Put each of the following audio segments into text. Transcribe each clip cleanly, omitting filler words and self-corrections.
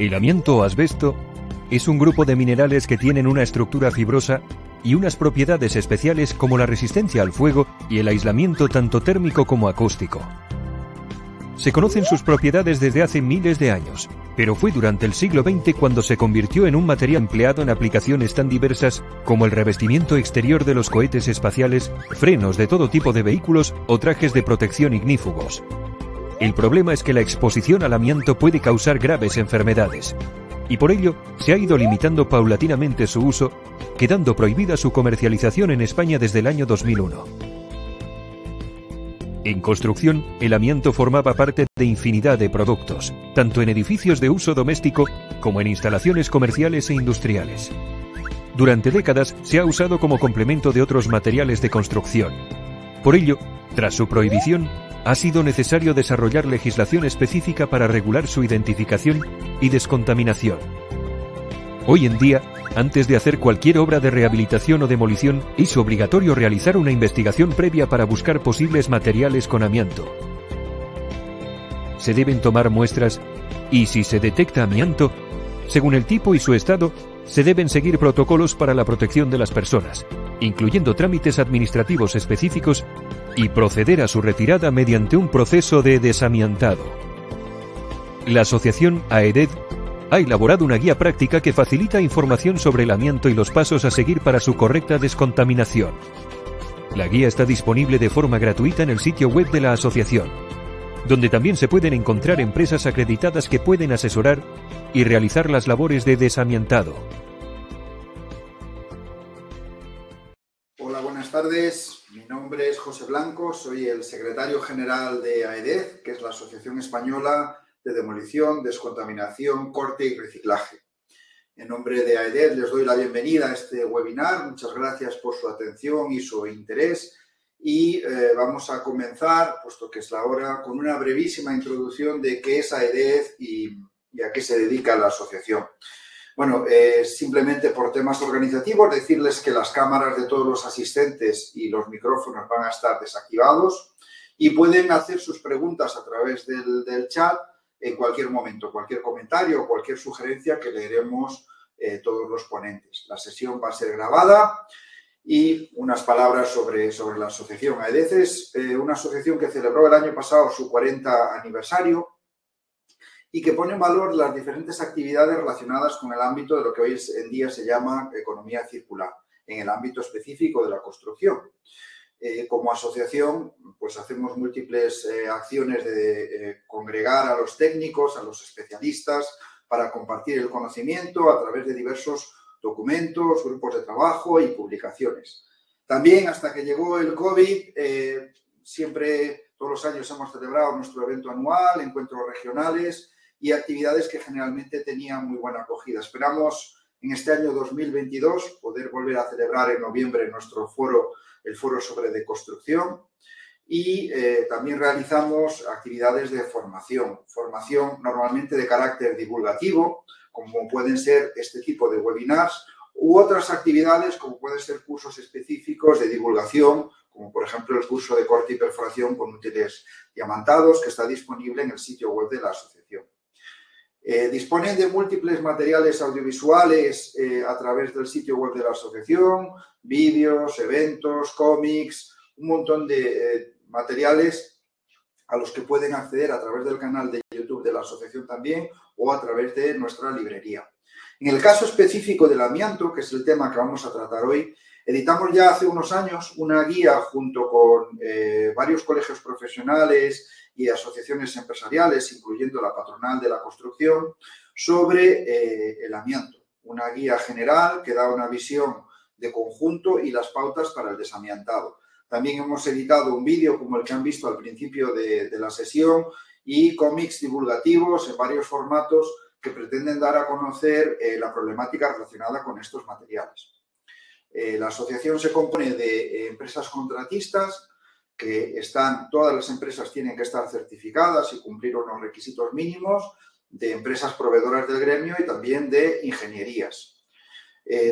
El amianto o asbesto es un grupo de minerales que tienen una estructura fibrosa y unas propiedades especiales como la resistencia al fuego y el aislamiento tanto térmico como acústico. Se conocen sus propiedades desde hace miles de años, pero fue durante el siglo XX cuando se convirtió en un material empleado en aplicaciones tan diversas como el revestimiento exterior de los cohetes espaciales, frenos de todo tipo de vehículos o trajes de protección ignífugos. El problema es que la exposición al amianto puede causar graves enfermedades, y por ello se ha ido limitando paulatinamente su uso, quedando prohibida su comercialización en España desde el año 2001. En construcción, el amianto formaba parte de infinidad de productos, tanto en edificios de uso doméstico como en instalaciones comerciales e industriales. Durante décadas se ha usado como complemento de otros materiales de construcción. Por ello, tras su prohibición, ha sido necesario desarrollar legislación específica para regular su identificación y descontaminación. Hoy en día, antes de hacer cualquier obra de rehabilitación o demolición, es obligatorio realizar una investigación previa para buscar posibles materiales con amianto. Se deben tomar muestras y, si se detecta amianto, según el tipo y su estado, se deben seguir protocolos para la protección de las personas, incluyendo trámites administrativos específicos y proceder a su retirada mediante un proceso de desamiantado. La asociación AEDED ha elaborado una guía práctica que facilita información sobre el amianto y los pasos a seguir para su correcta descontaminación. La guía está disponible de forma gratuita en el sitio web de la asociación, donde también se pueden encontrar empresas acreditadas que pueden asesorar y realizar las labores de desamiantado. Hola, buenas tardes. Mi nombre es José Blanco, soy el secretario general de AEDED, que es la Asociación Española de Demolición, Descontaminación, Corte y Reciclaje. En nombre de AEDED les doy la bienvenida a este webinar. Muchas gracias por su atención y su interés. Y vamos a comenzar, puesto que es la hora, con una brevísima introducción de qué es AEDED y a qué se dedica la asociación. Bueno, simplemente por temas organizativos, decirles que las cámaras de todos los asistentes y los micrófonos van a estar desactivados y pueden hacer sus preguntas a través del chat en cualquier momento, cualquier comentario o cualquier sugerencia que leeremos todos los ponentes. La sesión va a ser grabada y unas palabras sobre la asociación. AEDED es una asociación que celebró el año pasado su 40 aniversario y que pone en valor las diferentes actividades relacionadas con el ámbito de lo que hoy en día se llama economía circular, en el ámbito específico de la construcción. Como asociación, pues hacemos múltiples acciones de congregar a los técnicos, a los especialistas, para compartir el conocimiento a través de diversos documentos, grupos de trabajo y publicaciones. También, hasta que llegó el COVID, siempre, todos los años hemos celebrado nuestro evento anual, encuentros regionales y actividades que generalmente tenían muy buena acogida. Esperamos en este año 2022 poder volver a celebrar en noviembre nuestro foro, el foro sobre deconstrucción, y también realizamos actividades de formación normalmente de carácter divulgativo, como pueden ser este tipo de webinars, u otras actividades como pueden ser cursos específicos de divulgación, como por ejemplo el curso de corte y perforación con útiles diamantados, que está disponible en el sitio web de la asociación. Disponen de múltiples materiales audiovisuales a través del sitio web de la asociación, vídeos, eventos, cómics, un montón de materiales a los que pueden acceder a través del canal de YouTube de la asociación también o a través de nuestra librería. En el caso específico del amianto, que es el tema que vamos a tratar hoy, editamos ya hace unos años una guía junto con varios colegios profesionales y asociaciones empresariales, incluyendo la patronal de la construcción, sobre el amianto. Una guía general que da una visión de conjunto y las pautas para el desamiantado. También hemos editado un vídeo como el que han visto al principio de la sesión y cómics divulgativos en varios formatos que pretenden dar a conocer la problemática relacionada con estos materiales. La asociación se compone de empresas contratistas, que todas las empresas tienen que estar certificadas y cumplir unos requisitos mínimos, de empresas proveedoras del gremio y también de ingenierías.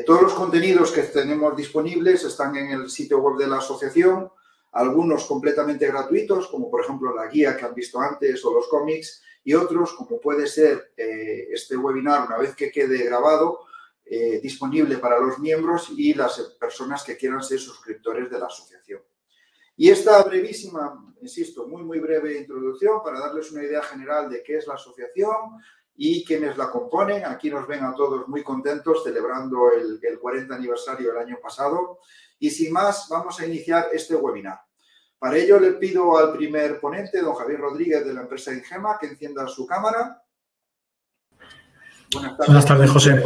Todos los contenidos que tenemos disponibles están en el sitio web de la asociación. algunos completamente gratuitos, como por ejemplo la guía que han visto antes o los cómics, y otros, como puede ser este webinar, una vez que quede grabado, disponible para los miembros y las personas que quieran ser suscriptores de la asociación. Y esta brevísima, insisto, muy breve introducción para darles una idea general de qué es la asociación y quiénes la componen. Aquí nos ven a todos muy contentos celebrando el 40 aniversario del año pasado. Y sin más, vamos a iniciar este webinar. Para ello le pido al primer ponente, don Javier Rodríguez, de la empresa Ingema, que encienda su cámara. Buenas tardes, José.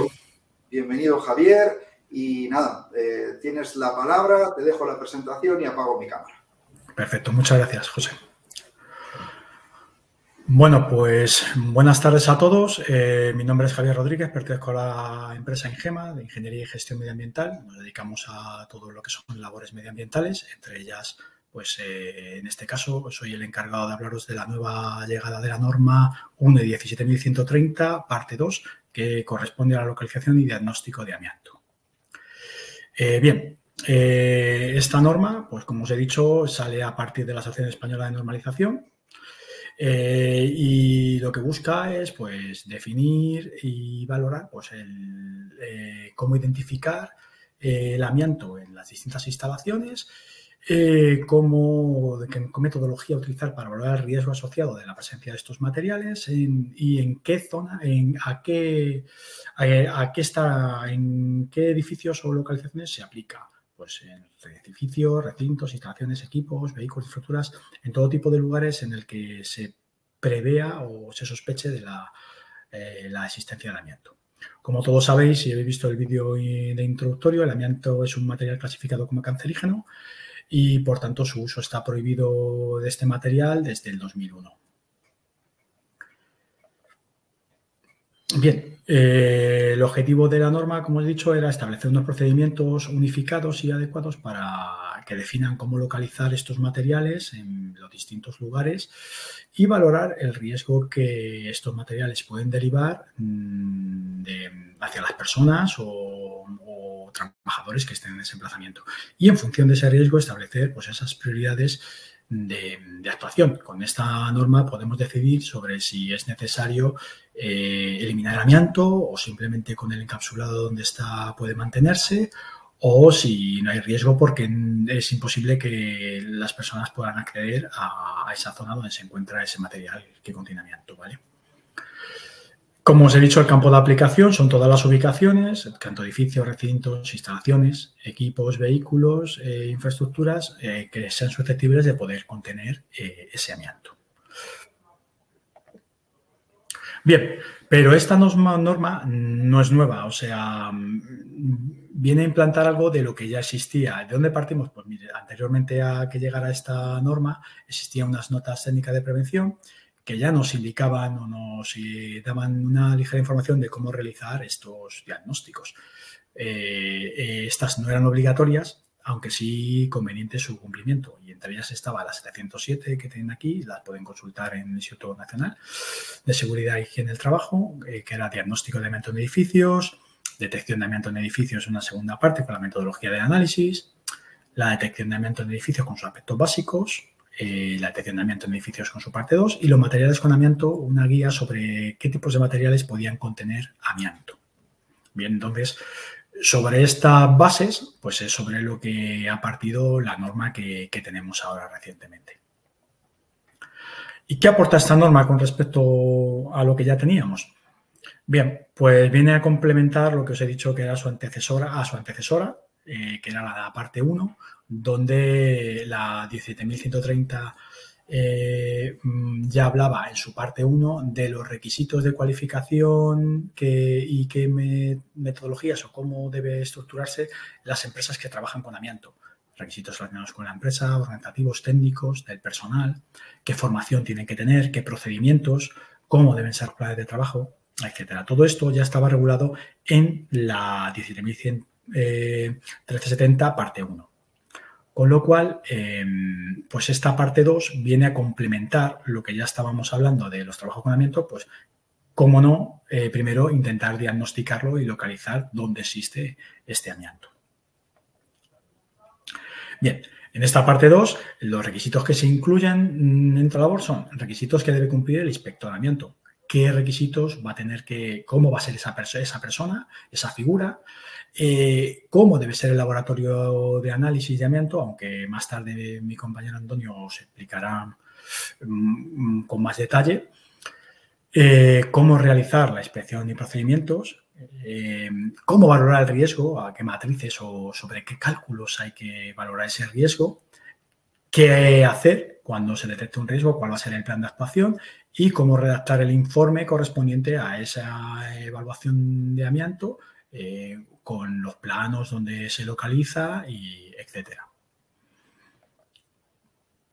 Bienvenido, Javier. Y nada, tienes la palabra, te dejo la presentación y apago mi cámara. Perfecto, muchas gracias, José. Bueno, pues buenas tardes a todos. Mi nombre es Javier Rodríguez, pertenezco a la empresa Ingema de Ingeniería y Gestión Medioambiental. Nos dedicamos a todo lo que son labores medioambientales, entre ellas, pues en este caso, soy el encargado de hablaros de la nueva llegada de la norma UNE 17130, parte 2, que corresponde a la localización y diagnóstico de amianto. Esta norma, pues como os he dicho, sale a partir de la Asociación Española de Normalización y lo que busca es pues definir y valorar pues, cómo identificar el amianto en las distintas instalaciones, qué metodología utilizar para valorar el riesgo asociado de la presencia de estos materiales y en qué zona, en qué edificios o localizaciones se aplica. Pues en edificios, recintos, instalaciones, equipos, vehículos, infraestructuras, en todo tipo de lugares en el que se prevea o se sospeche de la existencia de amianto. Como todos sabéis, si habéis visto el vídeo de introductorio, el amianto es un material clasificado como cancerígeno y, por tanto, su uso está prohibido de este material desde el 2001. Bien, el objetivo de la norma, como he dicho, era establecer unos procedimientos unificados y adecuados para que definan cómo localizar estos materiales en los distintos lugares y valorar el riesgo que estos materiales pueden derivar hacia las personas o trabajadores que estén en ese emplazamiento. Y en función de ese riesgo establecer pues, esas prioridades de actuación. Con esta norma podemos decidir sobre si es necesario eliminar el amianto o simplemente con el encapsulado donde está puede mantenerse, o si no hay riesgo porque es imposible que las personas puedan acceder a esa zona donde se encuentra ese material que contiene amianto, ¿vale? Como os he dicho, el campo de aplicación son todas las ubicaciones, tanto edificios, recintos, instalaciones, equipos, vehículos, infraestructuras que sean susceptibles de poder contener ese amianto. Bien, pero esta norma no es nueva, o sea, viene a implantar algo de lo que ya existía. ¿De dónde partimos? Pues mire, anteriormente a que llegara esta norma existían unas notas técnicas de prevención que ya nos indicaban o nos daban una ligera información de cómo realizar estos diagnósticos. Estas no eran obligatorias, aunque sí conveniente su cumplimiento. Y entre ellas estaba la 707 que tienen aquí, las pueden consultar en el Instituto Nacional de Seguridad e Higiene del Trabajo, que era diagnóstico de amianto en edificios, detección de amianto en edificios, una segunda parte con la metodología de análisis, la detección de amianto en edificios con sus aspectos básicos, la detección de amianto en edificios con su parte 2 y los materiales con amianto, una guía sobre qué tipos de materiales podían contener amianto. Bien, entonces, sobre estas bases, pues es sobre lo que ha partido la norma que tenemos ahora recientemente. ¿Y qué aporta esta norma con respecto a lo que ya teníamos? Bien, pues viene a complementar lo que os he dicho que era su antecesora, que era la parte 1, donde la 17.130 ya hablaba en su parte 1 de los requisitos de cualificación y qué metodologías o cómo debe estructurarse las empresas que trabajan con amianto. Requisitos relacionados con la empresa, organizativos, técnicos, del personal, qué formación tienen que tener, qué procedimientos, cómo deben ser planes de trabajo, etcétera. Todo esto ya estaba regulado en la 17.170 parte 1. Con lo cual, pues esta parte 2 viene a complementar lo que ya estábamos hablando de los trabajos con amianto, pues, cómo no, primero intentar diagnosticarlo y localizar dónde existe este amianto. Bien, en esta parte 2, los requisitos que se incluyen dentro de la labor son requisitos que debe cumplir el inspectoramiento. ¿Qué requisitos va a tener cómo va a ser esa persona, esa figura? Cómo debe ser el laboratorio de análisis de amianto, aunque más tarde mi compañero Antonio os explicará con más detalle. Cómo realizar la inspección y procedimientos, cómo valorar el riesgo, a qué matrices o sobre qué cálculos hay que valorar ese riesgo, qué hacer cuando se detecte un riesgo, cuál va a ser el plan de actuación y cómo redactar el informe correspondiente a esa evaluación de amianto con los planos donde se localiza y etcétera.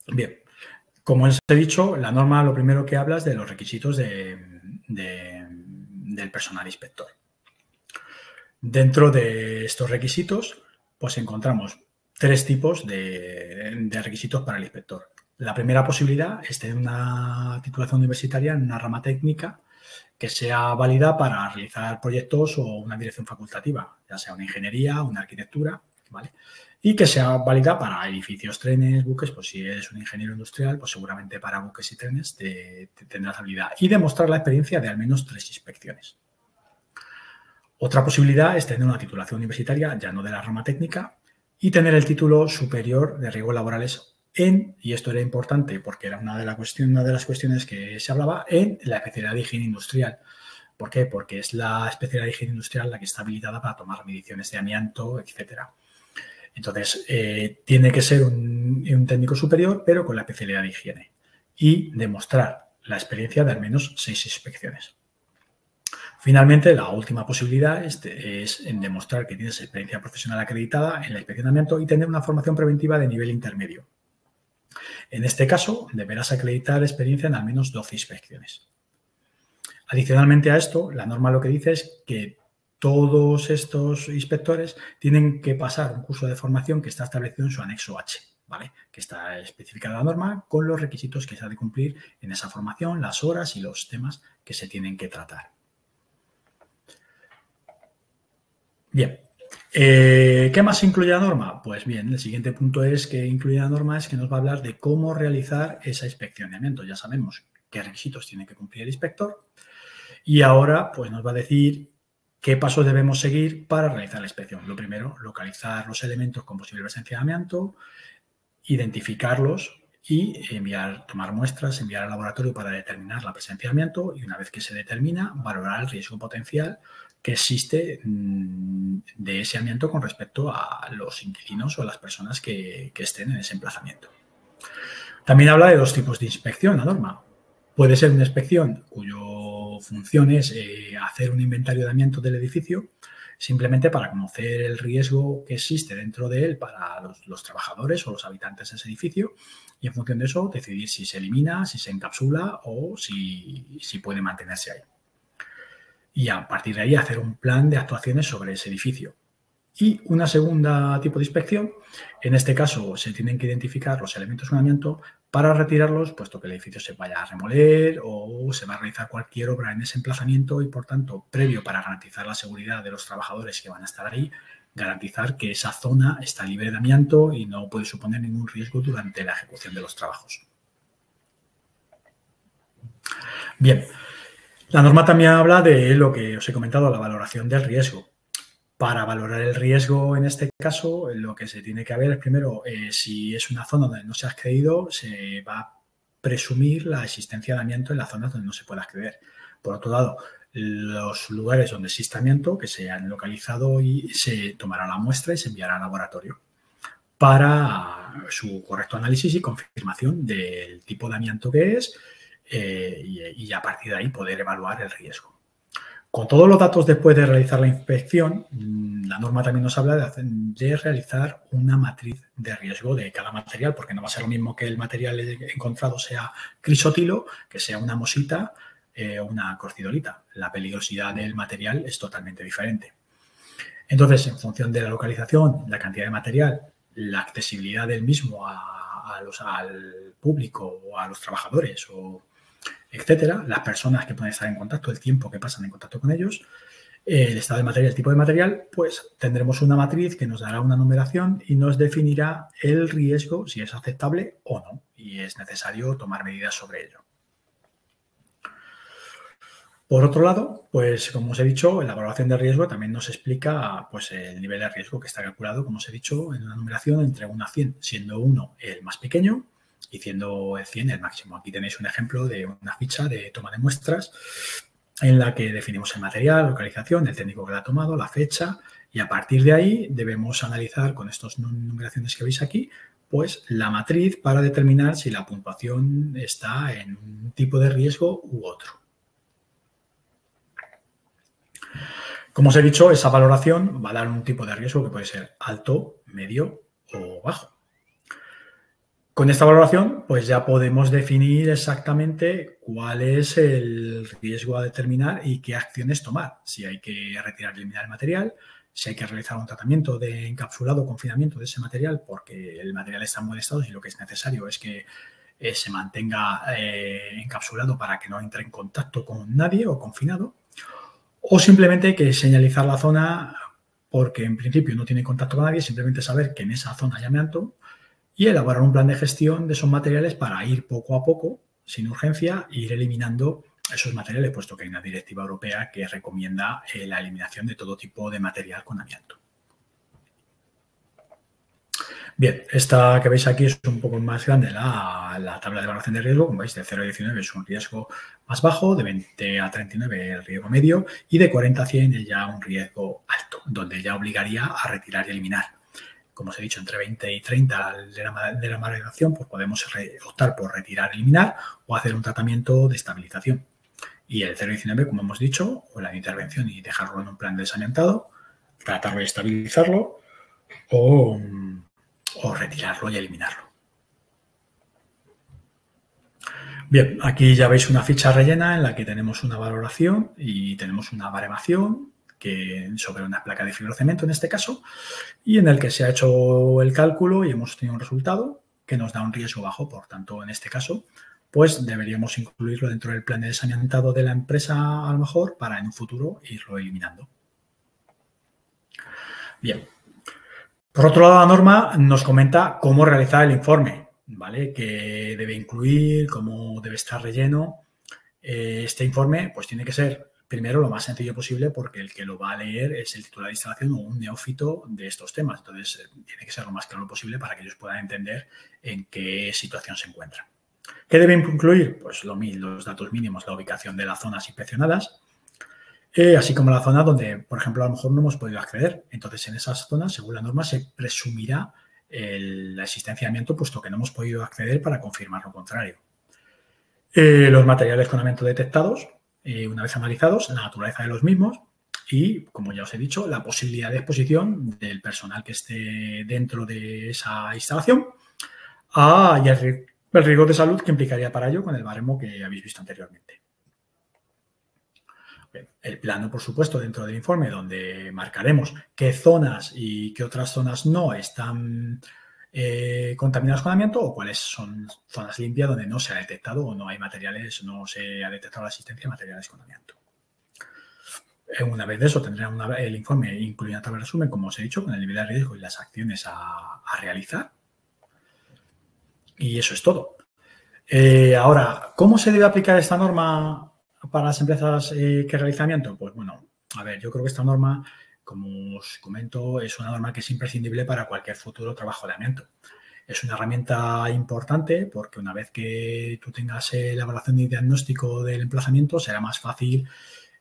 Bien. Como os he dicho, la norma lo primero que habla es de los requisitos del personal inspector. Dentro de estos requisitos, pues encontramos 3 tipos de requisitos para el inspector. La primera posibilidad es tener una titulación universitaria en una rama técnica que sea válida para realizar proyectos o una dirección facultativa, ya sea una ingeniería, una arquitectura, ¿vale? Y que sea válida para edificios, trenes, buques, pues si eres un ingeniero industrial, pues seguramente para buques y trenes tendrás habilidad. Y demostrar la experiencia de al menos 3 inspecciones. Otra posibilidad es tener una titulación universitaria, ya no de la rama técnica, y tener el título superior de riesgos laborales y esto era importante porque era una de las cuestiones que se hablaba, en la especialidad de higiene industrial. ¿Por qué? Porque es la especialidad de higiene industrial la que está habilitada para tomar mediciones de amianto, etcétera. Entonces, tiene que ser un técnico superior, pero con la especialidad de higiene y demostrar la experiencia de al menos 6 inspecciones. Finalmente, la última posibilidad es en demostrar que tienes experiencia profesional acreditada en la inspección de amianto y tener una formación preventiva de nivel intermedio. En este caso, deberás acreditar experiencia en al menos 12 inspecciones. Adicionalmente a esto, la norma lo que dice es que todos estos inspectores tienen que pasar un curso de formación que está establecido en su anexo H, ¿vale? Que está especificada la norma con los requisitos que se ha de cumplir en esa formación, las horas y los temas que se tienen que tratar. Bien, ¿qué más incluye la norma? Pues bien, el siguiente punto que incluye la norma es que nos va a hablar de cómo realizar esa inspección de amianto. Ya sabemos qué requisitos tiene que cumplir el inspector y ahora pues nos va a decir qué pasos debemos seguir para realizar la inspección. Lo primero, localizar los elementos con posible presencia de amianto, identificarlos y tomar muestras, enviar al laboratorio para determinar la presencia de amianto y una vez que se determina, valorar el riesgo potencial que existe de ese amianto con respecto a los inquilinos o a las personas que estén en ese emplazamiento. También habla de 2 tipos de inspección, la norma. Puede ser una inspección cuya función es hacer un inventario de amianto del edificio simplemente para conocer el riesgo que existe dentro de él para los trabajadores o los habitantes de ese edificio y en función de eso decidir si se elimina, si se encapsula o si puede mantenerse ahí. Y a partir de ahí hacer un plan de actuaciones sobre ese edificio. Y una segunda tipo de inspección, en este caso se tienen que identificar los elementos de amianto para retirarlos, puesto que el edificio se vaya a remoler o se va a realizar cualquier obra en ese emplazamiento y, por tanto, previo para garantizar la seguridad de los trabajadores que van a estar ahí, garantizar que esa zona está libre de amianto y no puede suponer ningún riesgo durante la ejecución de los trabajos. Bien, la norma también habla de lo que os he comentado, la valoración del riesgo. Para valorar el riesgo, en este caso, lo que se tiene que ver es primero, si es una zona donde no se ha accedido, se va a presumir la existencia de amianto en las zonas donde no se puede acceder. Por otro lado, los lugares donde existe amianto, que se han localizado y se tomará la muestra y se enviará al laboratorio para su correcto análisis y confirmación del tipo de amianto que es y a partir de ahí poder evaluar el riesgo. Con todos los datos después de realizar la inspección, la norma también nos habla de realizar una matriz de riesgo de cada material, porque no va a ser lo mismo que el material encontrado sea crisotilo, que sea una mosita o una corcidolita. La peligrosidad del material es totalmente diferente. Entonces, en función de la localización, la cantidad de material, la accesibilidad del mismo al público o a los trabajadores o etcétera, las personas que pueden estar en contacto, el tiempo que pasan en contacto con ellos, el estado de material, el tipo de material, pues tendremos una matriz que nos dará una numeración y nos definirá el riesgo, si es aceptable o no, y es necesario tomar medidas sobre ello. Por otro lado, pues como os he dicho, en la valoración de riesgo también nos explica pues, el nivel de riesgo que está calculado, como os he dicho, en una numeración entre 1 a 100, siendo 1 el más pequeño y siendo el 100 el máximo. Aquí tenéis un ejemplo de una ficha de toma de muestras en la que definimos el material, localización, el técnico que la ha tomado, la fecha, y a partir de ahí debemos analizar con estas numeraciones que veis aquí, pues la matriz para determinar si la puntuación está en un tipo de riesgo u otro. Como os he dicho, esa valoración va a dar un tipo de riesgo que puede ser alto, medio o bajo. Con esta valoración, pues ya podemos definir exactamente cuál es el riesgo a determinar y qué acciones tomar. Si hay que retirar y eliminar el material, si hay que realizar un tratamiento de encapsulado o confinamiento de ese material porque el material está en buen estado y lo que es necesario es que se mantenga encapsulado para que no entre en contacto con nadie o confinado. O simplemente hay que señalizar la zona porque en principio no tiene contacto con nadie, simplemente saber que en esa zona hay amianto y elaborar un plan de gestión de esos materiales para ir poco a poco, sin urgencia, e ir eliminando esos materiales, puesto que hay una directiva europea que recomienda la eliminación de todo tipo de material con amianto. Bien, esta que veis aquí es un poco más grande, la tabla de valoración de riesgo. Como veis, de 0 a 19 es un riesgo más bajo, de 20 a 39 el riesgo medio y de 40 a 100 es ya un riesgo alto, donde ya obligaría a retirar y eliminar. Como os he dicho, entre 20 y 30 de la valoración, pues podemos optar por retirar, eliminar o hacer un tratamiento de estabilización. Y el 0 a 19, como hemos dicho, o la intervención y dejarlo en un plan de desamiantado, tratarlo de estabilizarlo o retirarlo y eliminarlo. Bien, aquí ya veis una ficha rellena en la que tenemos una valoración y tenemos una baremación sobre una placa de fibrocemento en este caso, y en el que se ha hecho el cálculo y hemos tenido un resultado que nos da un riesgo bajo. Por tanto, en este caso, pues deberíamos incluirlo dentro del plan de desamiantado de la empresa a lo mejor para en un futuro irlo eliminando. Bien. Por otro lado, la norma nos comenta cómo realizar el informe, ¿vale? Qué debe incluir, cómo debe estar relleno. Este informe pues tiene que ser primero lo más sencillo posible porque el que lo va a leer es el titular de instalación o un neófito de estos temas. Entonces, tiene que ser lo más claro posible para que ellos puedan entender en qué situación se encuentran. ¿Qué debe incluir? Pues los datos mínimos, la ubicación de las zonas inspeccionadas, así como la zona donde, por ejemplo, a lo mejor no hemos podido acceder. Entonces, en esas zonas, según la norma, se presumirá la existencia de amianto, puesto que no hemos podido acceder para confirmar lo contrario. Los materiales con amianto detectados, una vez analizados, la naturaleza de los mismos y, como ya os he dicho, la posibilidad de exposición del personal que esté dentro de esa instalación y el riesgo de salud que implicaría para ello con el baremo que habéis visto anteriormente. El plano, por supuesto, dentro del informe, donde marcaremos qué zonas y qué otras zonas no están contaminadas con amianto o cuáles son zonas limpias donde no se ha detectado o no hay materiales, no se ha detectado la existencia de materiales con amianto. Una vez de eso, tendrán el informe incluye una tabla de resumen, como os he dicho, con el nivel de riesgo y las acciones a realizar. Y eso es todo. Ahora, ¿cómo se debe aplicar esta norma para las empresas que realizan amianto? Pues bueno, a ver, yo creo que esta norma, como os comento, es una norma que es imprescindible para cualquier futuro trabajo de amianto. Es una herramienta importante porque una vez que tú tengas la evaluación y diagnóstico del emplazamiento, será más fácil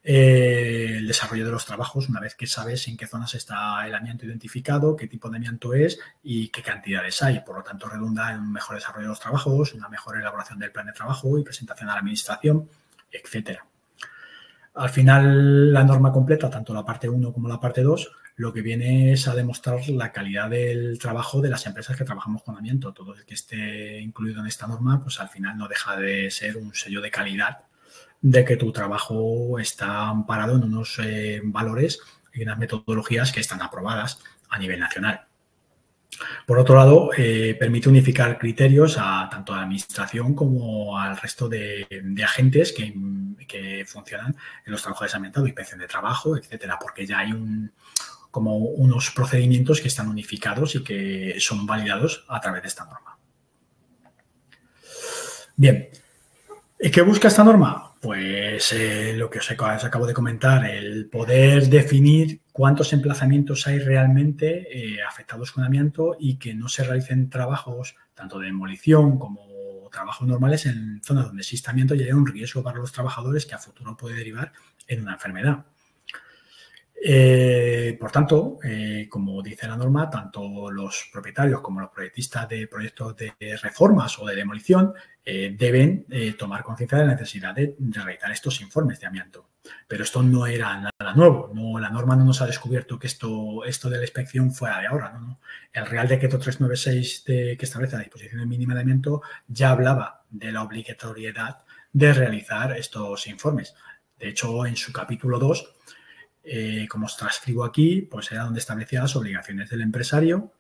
el desarrollo de los trabajos una vez que sabes en qué zonas está el amianto identificado, qué tipo de amianto es y qué cantidades hay. Por lo tanto, redunda en un mejor desarrollo de los trabajos, una mejor elaboración del plan de trabajo y presentación a la administración, etcétera. Al final, la norma completa, tanto la parte 1 como la parte 2, lo que viene es a demostrar la calidad del trabajo de las empresas que trabajamos con amianto. Todo el que esté incluido en esta norma, pues al final no deja de ser un sello de calidad de que tu trabajo está amparado en unos valores y unas metodologías que están aprobadas a nivel nacional. Por otro lado, permite unificar criterios tanto a la administración como al resto de agentes que funcionan en los trabajos de saneamiento, inspección de trabajo, etcétera, porque ya hay como unos procedimientos que están unificados y que son validados a través de esta norma. Bien, ¿qué busca esta norma? Pues lo que os acabo de comentar, el poder definir cuántos emplazamientos hay realmente afectados con amianto y que no se realicen trabajos tanto de demolición como trabajos normales en zonas donde existe amianto y haya un riesgo para los trabajadores que a futuro puede derivar en una enfermedad. Por tanto, como dice la norma, tanto los propietarios como los proyectistas de proyectos de reformas o de demolición deben tomar conciencia de la necesidad de realizar estos informes de amianto. Pero esto no era nada nuevo. La norma no nos ha descubierto que esto de la inspección fuera de ahora. ¿no? El Real Decreto 396 que establece la disposición mínima de amianto ya hablaba de la obligatoriedad de realizar estos informes. De hecho, en su capítulo 2, como os transcribo aquí, pues era donde establecía las obligaciones del empresario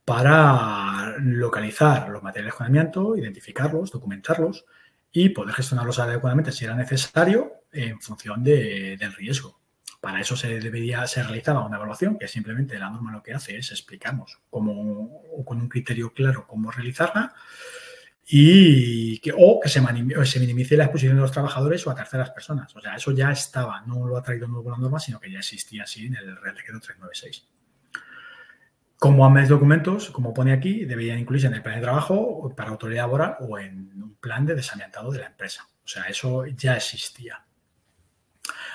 para localizar los materiales con amianto, identificarlos, documentarlos y poder gestionarlos adecuadamente si era necesario en función del riesgo. Para eso se realizaba una evaluación, que simplemente la norma lo que hace es explicarnos con un criterio claro cómo realizarla y que se minimice la exposición de los trabajadores o a terceras personas. O sea, eso ya estaba, no lo ha traído nuevo la norma, sino que ya existía así en el Real Decreto 396. Como ambos documentos, como pone aquí, deberían incluirse en el plan de trabajo para autoridad laboral o en un plan de desamiantado de la empresa. O sea, eso ya existía.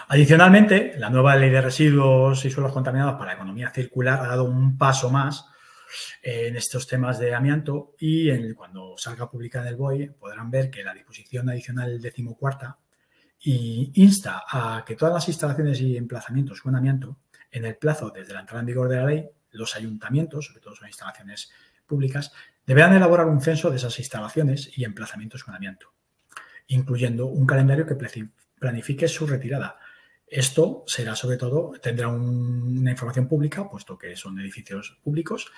Adicionalmente, la nueva Ley de Residuos y Suelos Contaminados para la Economía Circular ha dado un paso más en estos temas de amianto y cuando salga publicada en el BOE podrán ver que la disposición adicional 14ª insta a que todas las instalaciones y emplazamientos con amianto, en el plazo desde la entrada en vigor de la ley, los ayuntamientos, sobre todo son instalaciones públicas, deberán elaborar un censo de esas instalaciones y emplazamientos con amianto, incluyendo un calendario que planifique su retirada. Esto será, sobre todo, tendrá una información pública, puesto que son edificios públicos,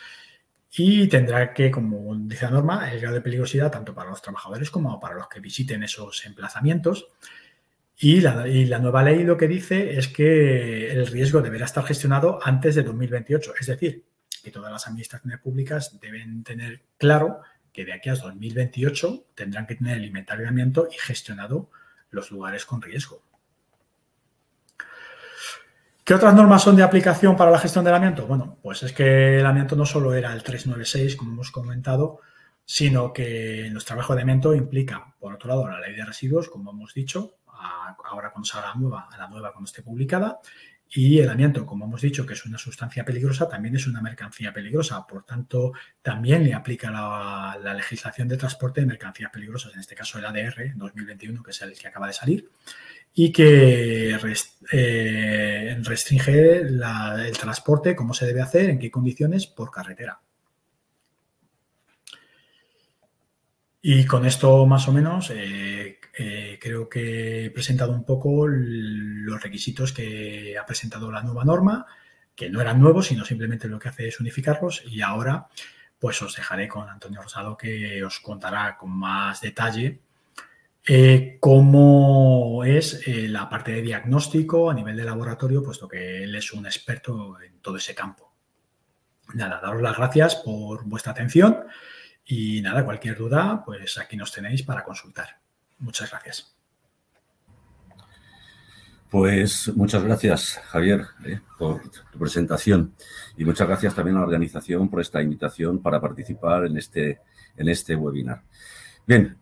y tendrá que, como dice la norma, el grado de peligrosidad tanto para los trabajadores como para los que visiten esos emplazamientos. Y la nueva ley lo que dice es que el riesgo deberá estar gestionado antes de 2028. Es decir, que todas las administraciones públicas deben tener claro que de aquí a 2028 tendrán que tener el inventario de amianto y gestionado los lugares con riesgo. ¿Qué otras normas son de aplicación para la gestión del amianto? Bueno, pues es que el amianto no solo era el 396, como hemos comentado, sino que en los trabajos de amianto implica, por otro lado, la ley de residuos, como hemos dicho, ahora cuando salga la nueva cuando esté publicada, y el amianto, como hemos dicho, que es una sustancia peligrosa, también es una mercancía peligrosa. Por tanto, también le aplica la legislación de transporte de mercancías peligrosas, en este caso el ADR 2021, que es el que acaba de salir, y que restringe el transporte, cómo se debe hacer, en qué condiciones, por carretera. Y con esto, más o menos, creo que he presentado un poco los requisitos que ha presentado la nueva norma, que no eran nuevos, sino simplemente lo que hace es unificarlos. Y ahora, pues os dejaré con Antonio Rosado, que os contará con más detalle cómo es la parte de diagnóstico a nivel de laboratorio, puesto que él es un experto en todo ese campo. Nada, daros las gracias por vuestra atención y nada, cualquier duda, pues aquí nos tenéis para consultar. Muchas gracias. Pues muchas gracias, Javier, por tu presentación y muchas gracias también a la organización por esta invitación para participar en este webinar. Bien,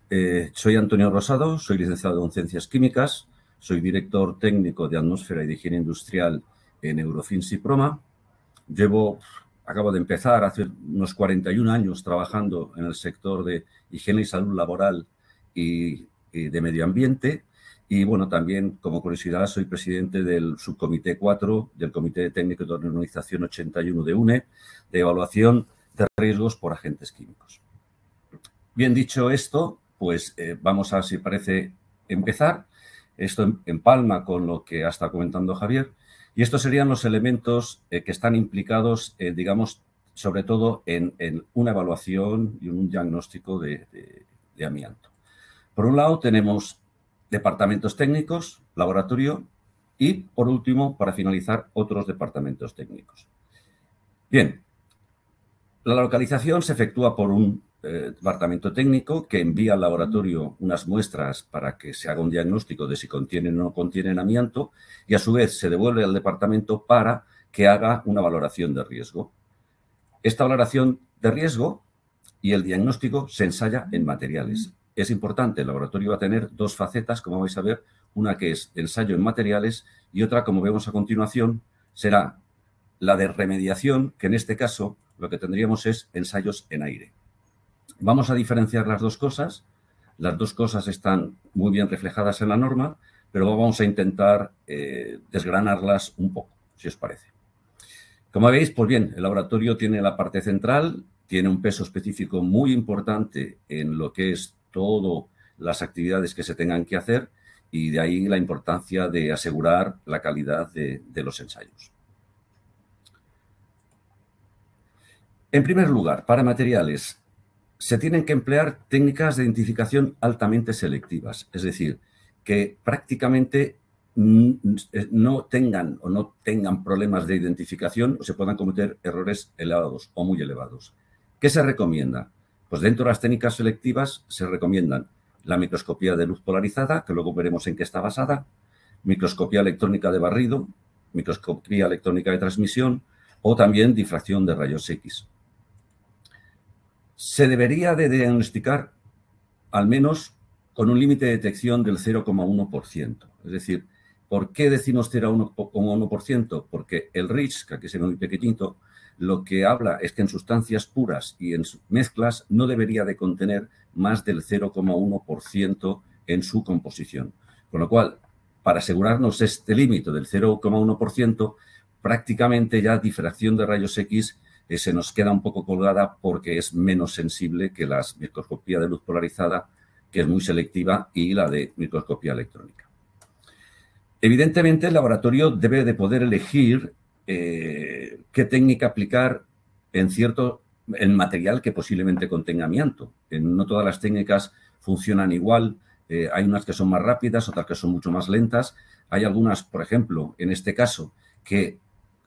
soy Antonio Rosado, soy licenciado en Ciencias Químicas, soy director técnico de Atmósfera y de Higiene Industrial en Eurofins y Proma. Acabo de empezar hace unos 41 años trabajando en el sector de higiene y salud laboral y de medio ambiente. Y, bueno, también, como curiosidad, soy presidente del subcomité 4 del Comité Técnico de Organización 81 de UNE, de evaluación de riesgos por agentes químicos. Bien dicho esto, pues vamos a, si parece, empezar. Esto empalma con lo que ha estado comentando Javier. Y estos serían los elementos que están implicados, digamos, sobre todo en una evaluación y un diagnóstico de amianto. Por un lado tenemos departamentos técnicos, laboratorio y, por último, para finalizar, otros departamentos técnicos. Bien, la localización se efectúa por un departamento técnico que envía al laboratorio unas muestras para que se haga un diagnóstico de si contienen o no contienen amianto y a su vez se devuelve al departamento para que haga una valoración de riesgo. Esta valoración de riesgo y el diagnóstico se ensaya en materiales. Es importante, el laboratorio va a tener dos facetas, como vais a ver, una que es ensayo en materiales y otra, como vemos a continuación, será la de remediación, que en este caso lo que tendríamos es ensayos en aire. Vamos a diferenciar las dos cosas. Las dos cosas están muy bien reflejadas en la norma, pero vamos a intentar desgranarlas un poco, si os parece. Como veis, pues bien, el laboratorio tiene la parte central, tiene un peso específico muy importante en lo que es todas las actividades que se tengan que hacer y de ahí la importancia de asegurar la calidad de los ensayos. En primer lugar, para materiales, se tienen que emplear técnicas de identificación altamente selectivas, es decir, que prácticamente no tengan problemas de identificación o se puedan cometer errores elevados o muy elevados. ¿Qué se recomienda? Pues dentro de las técnicas selectivas se recomiendan la microscopía de luz polarizada, que luego veremos en qué está basada, microscopía electrónica de barrido, microscopía electrónica de transmisión o también difracción de rayos X. Se debería de diagnosticar al menos con un límite de detección del 0,1%. Es decir, ¿por qué decimos 0,1%? Porque el REACH, que aquí se ve muy pequeñito, lo que habla es que en sustancias puras y en mezclas no debería de contener más del 0,1% en su composición. Con lo cual, para asegurarnos este límite del 0,1%, prácticamente ya difracción de rayos X se nos queda un poco colgada porque es menos sensible que la microscopía de luz polarizada, que es muy selectiva, y la de microscopía electrónica. Evidentemente, el laboratorio debe de poder elegir qué técnica aplicar en material que posiblemente contenga amianto. No todas las técnicas funcionan igual. Hay unas que son más rápidas, otras que son mucho más lentas. Hay algunas, por ejemplo, en este caso, que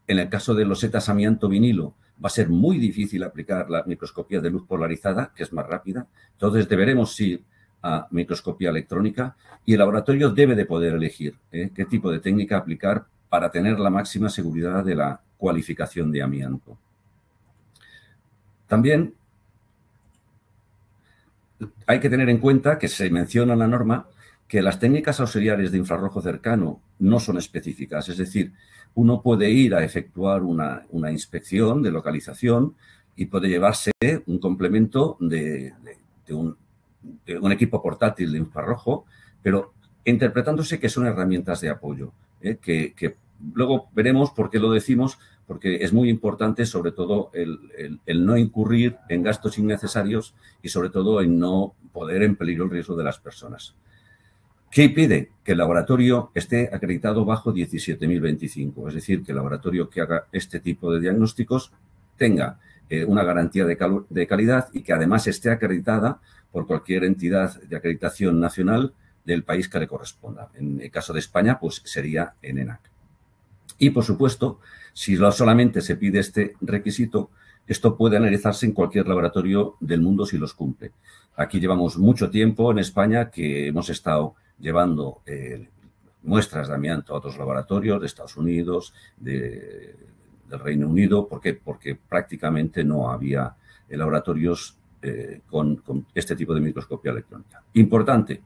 en el caso de losetas amianto vinilo va a ser muy difícil aplicar la microscopía de luz polarizada, que es más rápida. Entonces, deberemos ir a microscopía electrónica y el laboratorio debe de poder elegir qué tipo de técnica aplicar para tener la máxima seguridad de la cualificación de amianto. También hay que tener en cuenta que se menciona en la norma que las técnicas auxiliares de infrarrojo cercano no son específicas, es decir, uno puede ir a efectuar una inspección de localización y puede llevarse un complemento de un equipo portátil de infrarrojo, pero interpretándose que son herramientas de apoyo, que luego veremos por qué lo decimos, porque es muy importante sobre todo el no incurrir en gastos innecesarios y sobre todo en no poner en peligro el riesgo de las personas. ¿Qué pide? Que el laboratorio esté acreditado bajo 17025, es decir, que el laboratorio que haga este tipo de diagnósticos tenga una garantía de calidad y que además esté acreditada por cualquier entidad de acreditación nacional del país que le corresponda. En el caso de España, pues sería en ENAC. Y, por supuesto, si solamente se pide este requisito, esto puede analizarse en cualquier laboratorio del mundo si los cumple. Aquí llevamos mucho tiempo en España que hemos estado llevando muestras de amianto a otros laboratorios de Estados Unidos, del Reino Unido. ¿Por qué? Porque prácticamente no había laboratorios con este tipo de microscopía electrónica. Importante,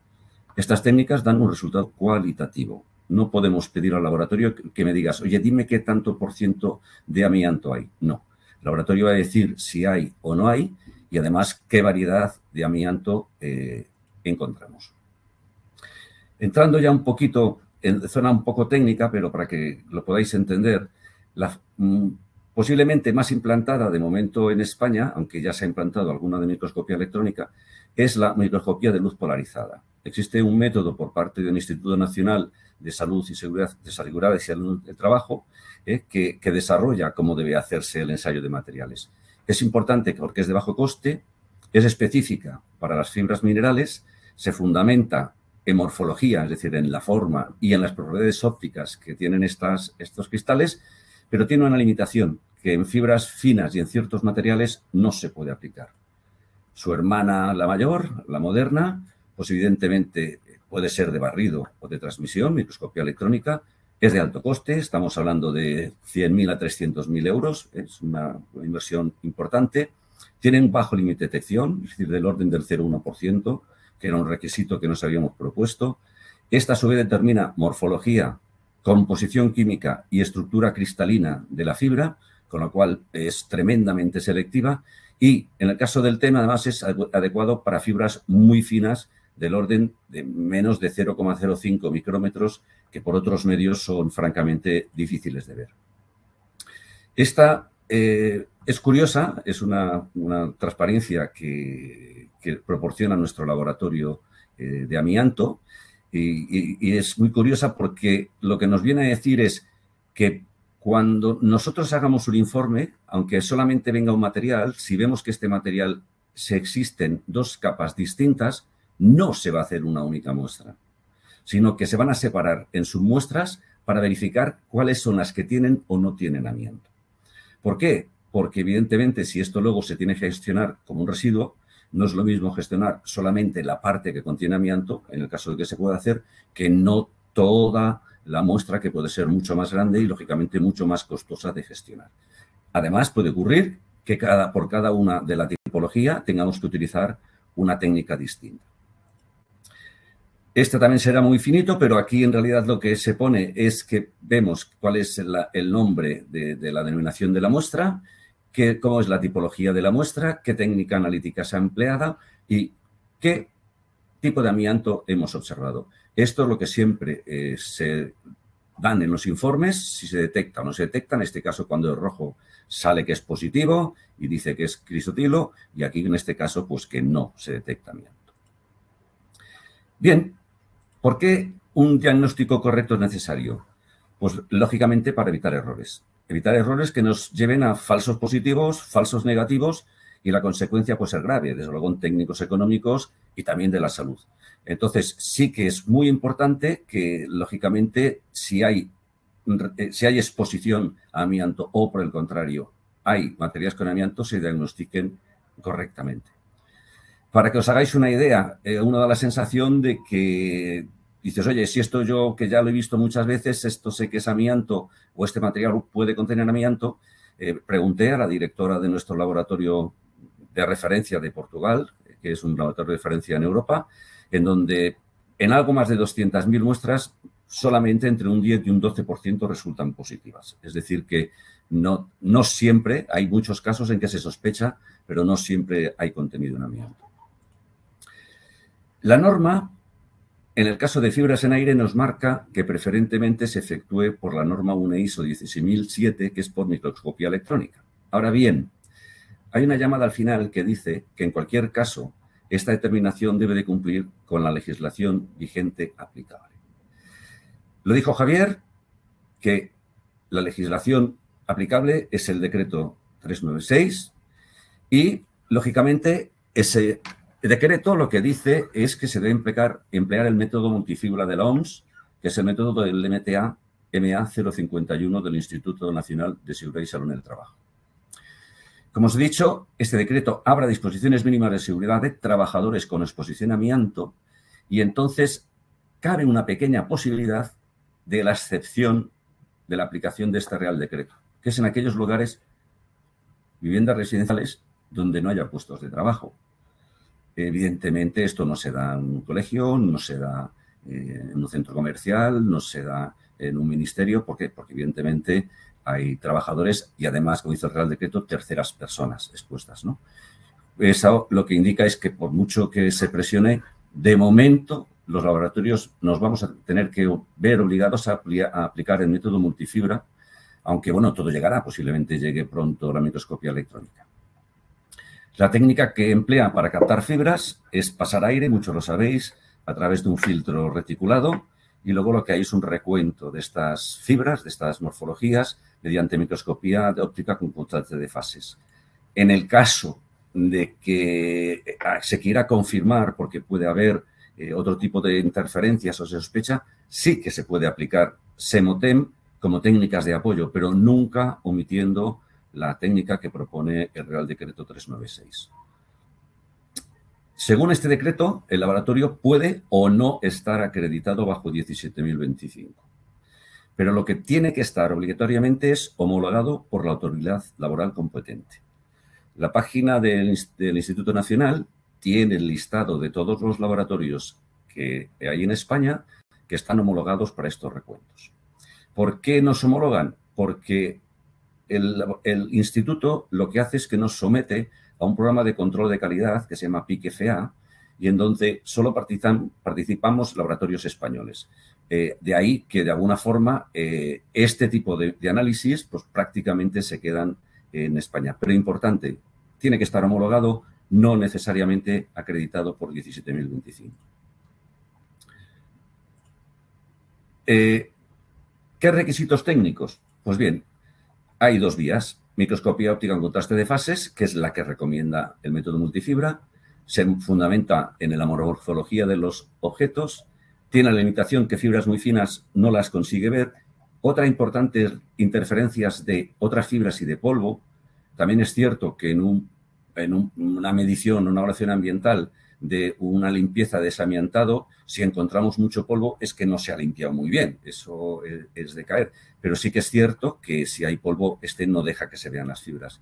estas técnicas dan un resultado cualitativo. No podemos pedir al laboratorio que me digas, oye, dime qué tanto % de amianto hay. No. El laboratorio va a decir si hay o no hay y además qué variedad de amianto encontramos. Entrando ya un poquito en zona un poco técnica, pero para que lo podáis entender, la posiblemente más implantada de momento en España, aunque ya se ha implantado alguna de microscopía electrónica, es la microscopía de luz polarizada. Existe un método por parte del Instituto Nacional de Salud y Seguridad del Trabajo que desarrolla cómo debe hacerse el ensayo de materiales. Es importante porque es de bajo coste, es específica para las fibras minerales, se fundamenta en morfología, es decir, en la forma y en las propiedades ópticas que tienen estos cristales, pero tiene una limitación, que en fibras finas y en ciertos materiales no se puede aplicar. Su hermana, la mayor, la moderna, pues evidentemente puede ser de barrido o de transmisión, microscopía electrónica, es de alto coste, estamos hablando de 100.000 a 300.000 euros, es una inversión importante. Tienen bajo límite de detección, es decir, del orden del 0,1%, que era un requisito que nos habíamos propuesto. Esta a su vez determina morfología, composición química y estructura cristalina de la fibra, con lo cual es tremendamente selectiva. Y en el caso del tema, además, es adecuado para fibras muy finas del orden de menos de 0,05 micrómetros, que por otros medios son francamente difíciles de ver. Esta es curiosa, es una transparencia que proporciona nuestro laboratorio de amianto y es muy curiosa porque lo que nos viene a decir es que cuando nosotros hagamos un informe, aunque solamente venga un material, si vemos que este material se existen dos capas distintas, no se va a hacer una única muestra, sino que se van a separar en submuestras para verificar cuáles son las que tienen o no tienen amianto. ¿Por qué? Porque evidentemente si esto luego se tiene que gestionar como un residuo, no es lo mismo gestionar solamente la parte que contiene amianto, en el caso de que se pueda hacer, que no toda la muestra, que puede ser mucho más grande y lógicamente mucho más costosa de gestionar. Además puede ocurrir que por cada una de la tipología tengamos que utilizar una técnica distinta. Este también será muy finito, pero aquí en realidad lo que se pone es que vemos cuál es el nombre de la denominación de la muestra, cómo es la tipología de la muestra, qué técnica analítica se ha empleado y qué tipo de amianto hemos observado. Esto es lo que siempre se dan en los informes, si se detecta o no se detecta. En este caso, cuando es rojo, sale que es positivo y dice que es crisotilo, y aquí en este caso, pues que no se detecta amianto. Bien, ¿por qué un diagnóstico correcto es necesario? Pues lógicamente para evitar errores. Evitar errores que nos lleven a falsos positivos, falsos negativos, y la consecuencia puede ser grave, desde luego en técnicos económicos y también de la salud. Entonces, sí que es muy importante que, lógicamente, si hay exposición a amianto o, por el contrario, hay materiales con amianto, se diagnostiquen correctamente. Para que os hagáis una idea, uno da la sensación de que dices, oye, si esto yo, que ya lo he visto muchas veces, esto sé que es amianto o este material puede contener amianto, pregunté a la directora de nuestro laboratorio de referencia de Portugal, que es un laboratorio de referencia en Europa, en donde en algo más de 200.000 muestras solamente entre un 10 y un 12% resultan positivas. Es decir, que no siempre, hay muchos casos en que se sospecha, pero no siempre hay contenido en amianto. La norma, en el caso de fibras en aire, nos marca que preferentemente se efectúe por la norma UNE ISO 16007, que es por microscopía electrónica. Ahora bien, hay una llamada al final que dice que en cualquier caso esta determinación debe de cumplir con la legislación vigente aplicable. Lo dijo Javier, que la legislación aplicable es el decreto 396 y, lógicamente, ese decreto lo que dice es que se debe emplear el método multifibra de la OMS, que es el método del MTA MA 051 del Instituto Nacional de Seguridad y Salud en el Trabajo. Como os he dicho, este decreto abre disposiciones mínimas de seguridad de trabajadores con exposición a amianto y entonces cabe una pequeña posibilidad de la excepción de la aplicación de este Real Decreto, que es en aquellos lugares, viviendas residenciales, donde no haya puestos de trabajo. Evidentemente, esto no se da en un colegio, no se da en un centro comercial, no se da en un ministerio. ¿Por qué? Porque evidentemente hay trabajadores y además, como dice el Real Decreto, terceras personas expuestas, ¿no? Eso lo que indica es que por mucho que se presione, de momento los laboratorios nos vamos a tener que ver obligados a aplicar el método multifibra, aunque, bueno, todo llegará, posiblemente llegue pronto la microscopía electrónica. La técnica que emplea para captar fibras es pasar aire, muchos lo sabéis, a través de un filtro reticulado y luego lo que hay es un recuento de estas fibras, de estas morfologías, mediante microscopía de óptica con contraste de fases. En el caso de que se quiera confirmar, porque puede haber otro tipo de interferencias o se sospecha, sí que se puede aplicar SEMOTEM como técnicas de apoyo, pero nunca omitiendo la técnica que propone el Real Decreto 396. Según este decreto, el laboratorio puede o no estar acreditado bajo 17.025. Pero lo que tiene que estar obligatoriamente es homologado por la autoridad laboral competente. La página del Instituto Nacional tiene el listado de todos los laboratorios que hay en España que están homologados para estos recuentos. ¿Por qué nos homologan? Porque el instituto lo que hace es que nos somete a un programa de control de calidad que se llama PIC-FA y en donde solo participamos laboratorios españoles. De ahí que, de alguna forma, este tipo de análisis pues, prácticamente se quedan en España. Pero importante, tiene que estar homologado, no necesariamente acreditado por 17.025. ¿Qué requisitos técnicos? Pues bien, hay dos vías. Microscopía óptica en contraste de fases, que es la que recomienda el método multifibra. Se fundamenta en la morfología de los objetos. Tiene la limitación que fibras muy finas no las consigue ver. Otra importante es interferencias de otras fibras y de polvo. También es cierto que en una medición, una evaluación ambiental de una limpieza de desamiantado, si encontramos mucho polvo es que no se ha limpiado muy bien, eso es de caer. Pero sí que es cierto que si hay polvo, no deja que se vean las fibras.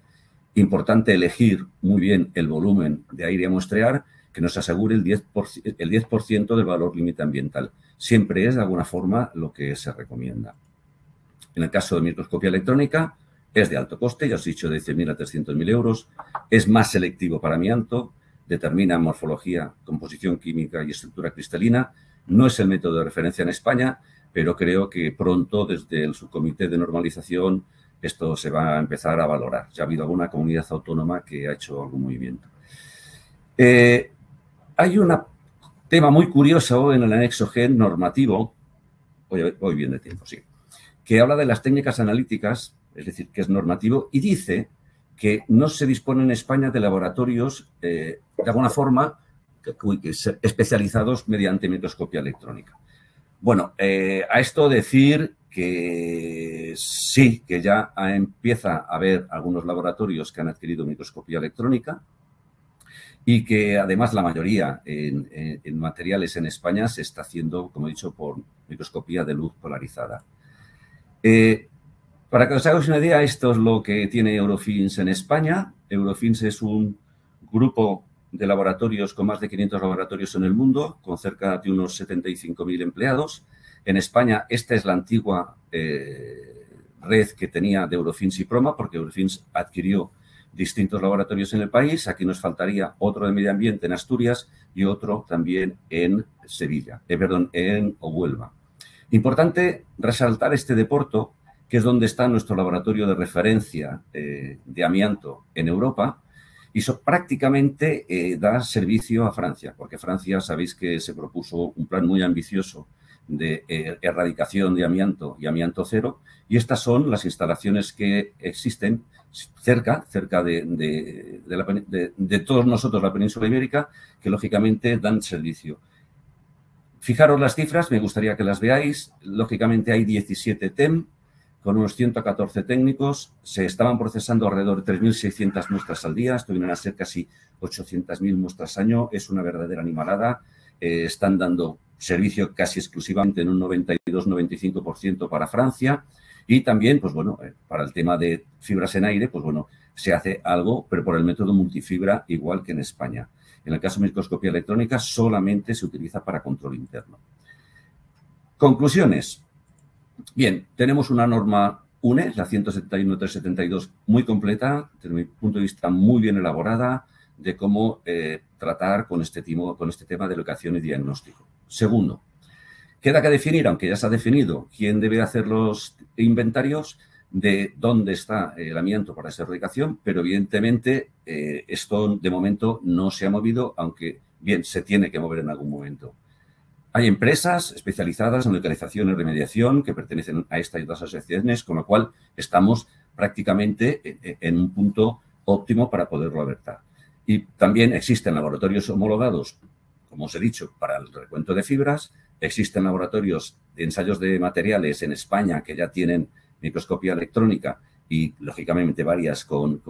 Importante elegir muy bien el volumen de aire a muestrear, que nos asegure el 10% del valor límite ambiental. Siempre es, de alguna forma, lo que se recomienda. En el caso de microscopía electrónica, es de alto coste, ya os he dicho, de 100.000 a 300.000 euros. Es más selectivo para amianto, determina morfología, composición química y estructura cristalina. No es el método de referencia en España, pero creo que pronto, desde el subcomité de normalización, esto se va a empezar a valorar. Ya ha habido alguna comunidad autónoma que ha hecho algún movimiento. Hay un tema muy curioso en el anexo G normativo, voy bien de tiempo, sí, que habla de las técnicas analíticas, es decir, que es normativo, y dice que no se dispone en España de laboratorios, de alguna forma, especializados mediante microscopía electrónica. Bueno, a esto decir que sí, que ya empieza a haber algunos laboratorios que han adquirido microscopía electrónica y que además la mayoría en materiales en España se está haciendo, como he dicho, por microscopía de luz polarizada. Para que os hagáis una idea, esto es lo que tiene Eurofins en España. Eurofins es un grupo de laboratorios con más de 500 laboratorios en el mundo, con cerca de unos 75.000 empleados. En España, esta es la antigua red que tenía de Eurofins y Proma, porque Eurofins adquirió distintos laboratorios en el país. Aquí nos faltaría otro de medio ambiente en Asturias y otro también en Sevilla, en Huelva. Importante resaltar este de Porto, que es donde está nuestro laboratorio de referencia de amianto en Europa, y eso prácticamente da servicio a Francia, porque Francia, sabéis que se propuso un plan muy ambicioso de erradicación de amianto y amianto cero, y estas son las instalaciones que existen cerca de todos nosotros, la península ibérica, que lógicamente dan servicio. Fijaros las cifras, me gustaría que las veáis. Lógicamente hay 17 TEM, con unos 114 técnicos, se estaban procesando alrededor de 3.600 muestras al día, esto vienen a ser casi 800.000 muestras al año, es una verdadera animalada, están dando servicio casi exclusivamente en un 92-95% para Francia y también, pues bueno, para el tema de fibras en aire, pues bueno, se hace algo, pero por el método multifibra, igual que en España. En el caso de microscopía electrónica solamente se utiliza para control interno. Conclusiones. Bien, tenemos una norma UNE, la 171.372, muy completa, desde mi punto de vista muy bien elaborada, de cómo tratar con este tema de locación y diagnóstico. Segundo, queda que definir, aunque ya se ha definido, quién debe hacer los inventarios de dónde está el amianto para esa erradicación, pero evidentemente esto de momento no se ha movido, aunque bien se tiene que mover en algún momento. Hay empresas especializadas en localización y remediación que pertenecen a esta y otras asociaciones, con lo cual estamos prácticamente en un punto óptimo para poderlo alertar. Y también existen laboratorios homologados, como os he dicho, para el recuento de fibras. Existen laboratorios de ensayos de materiales en España que ya tienen microscopía electrónica y, lógicamente, varias con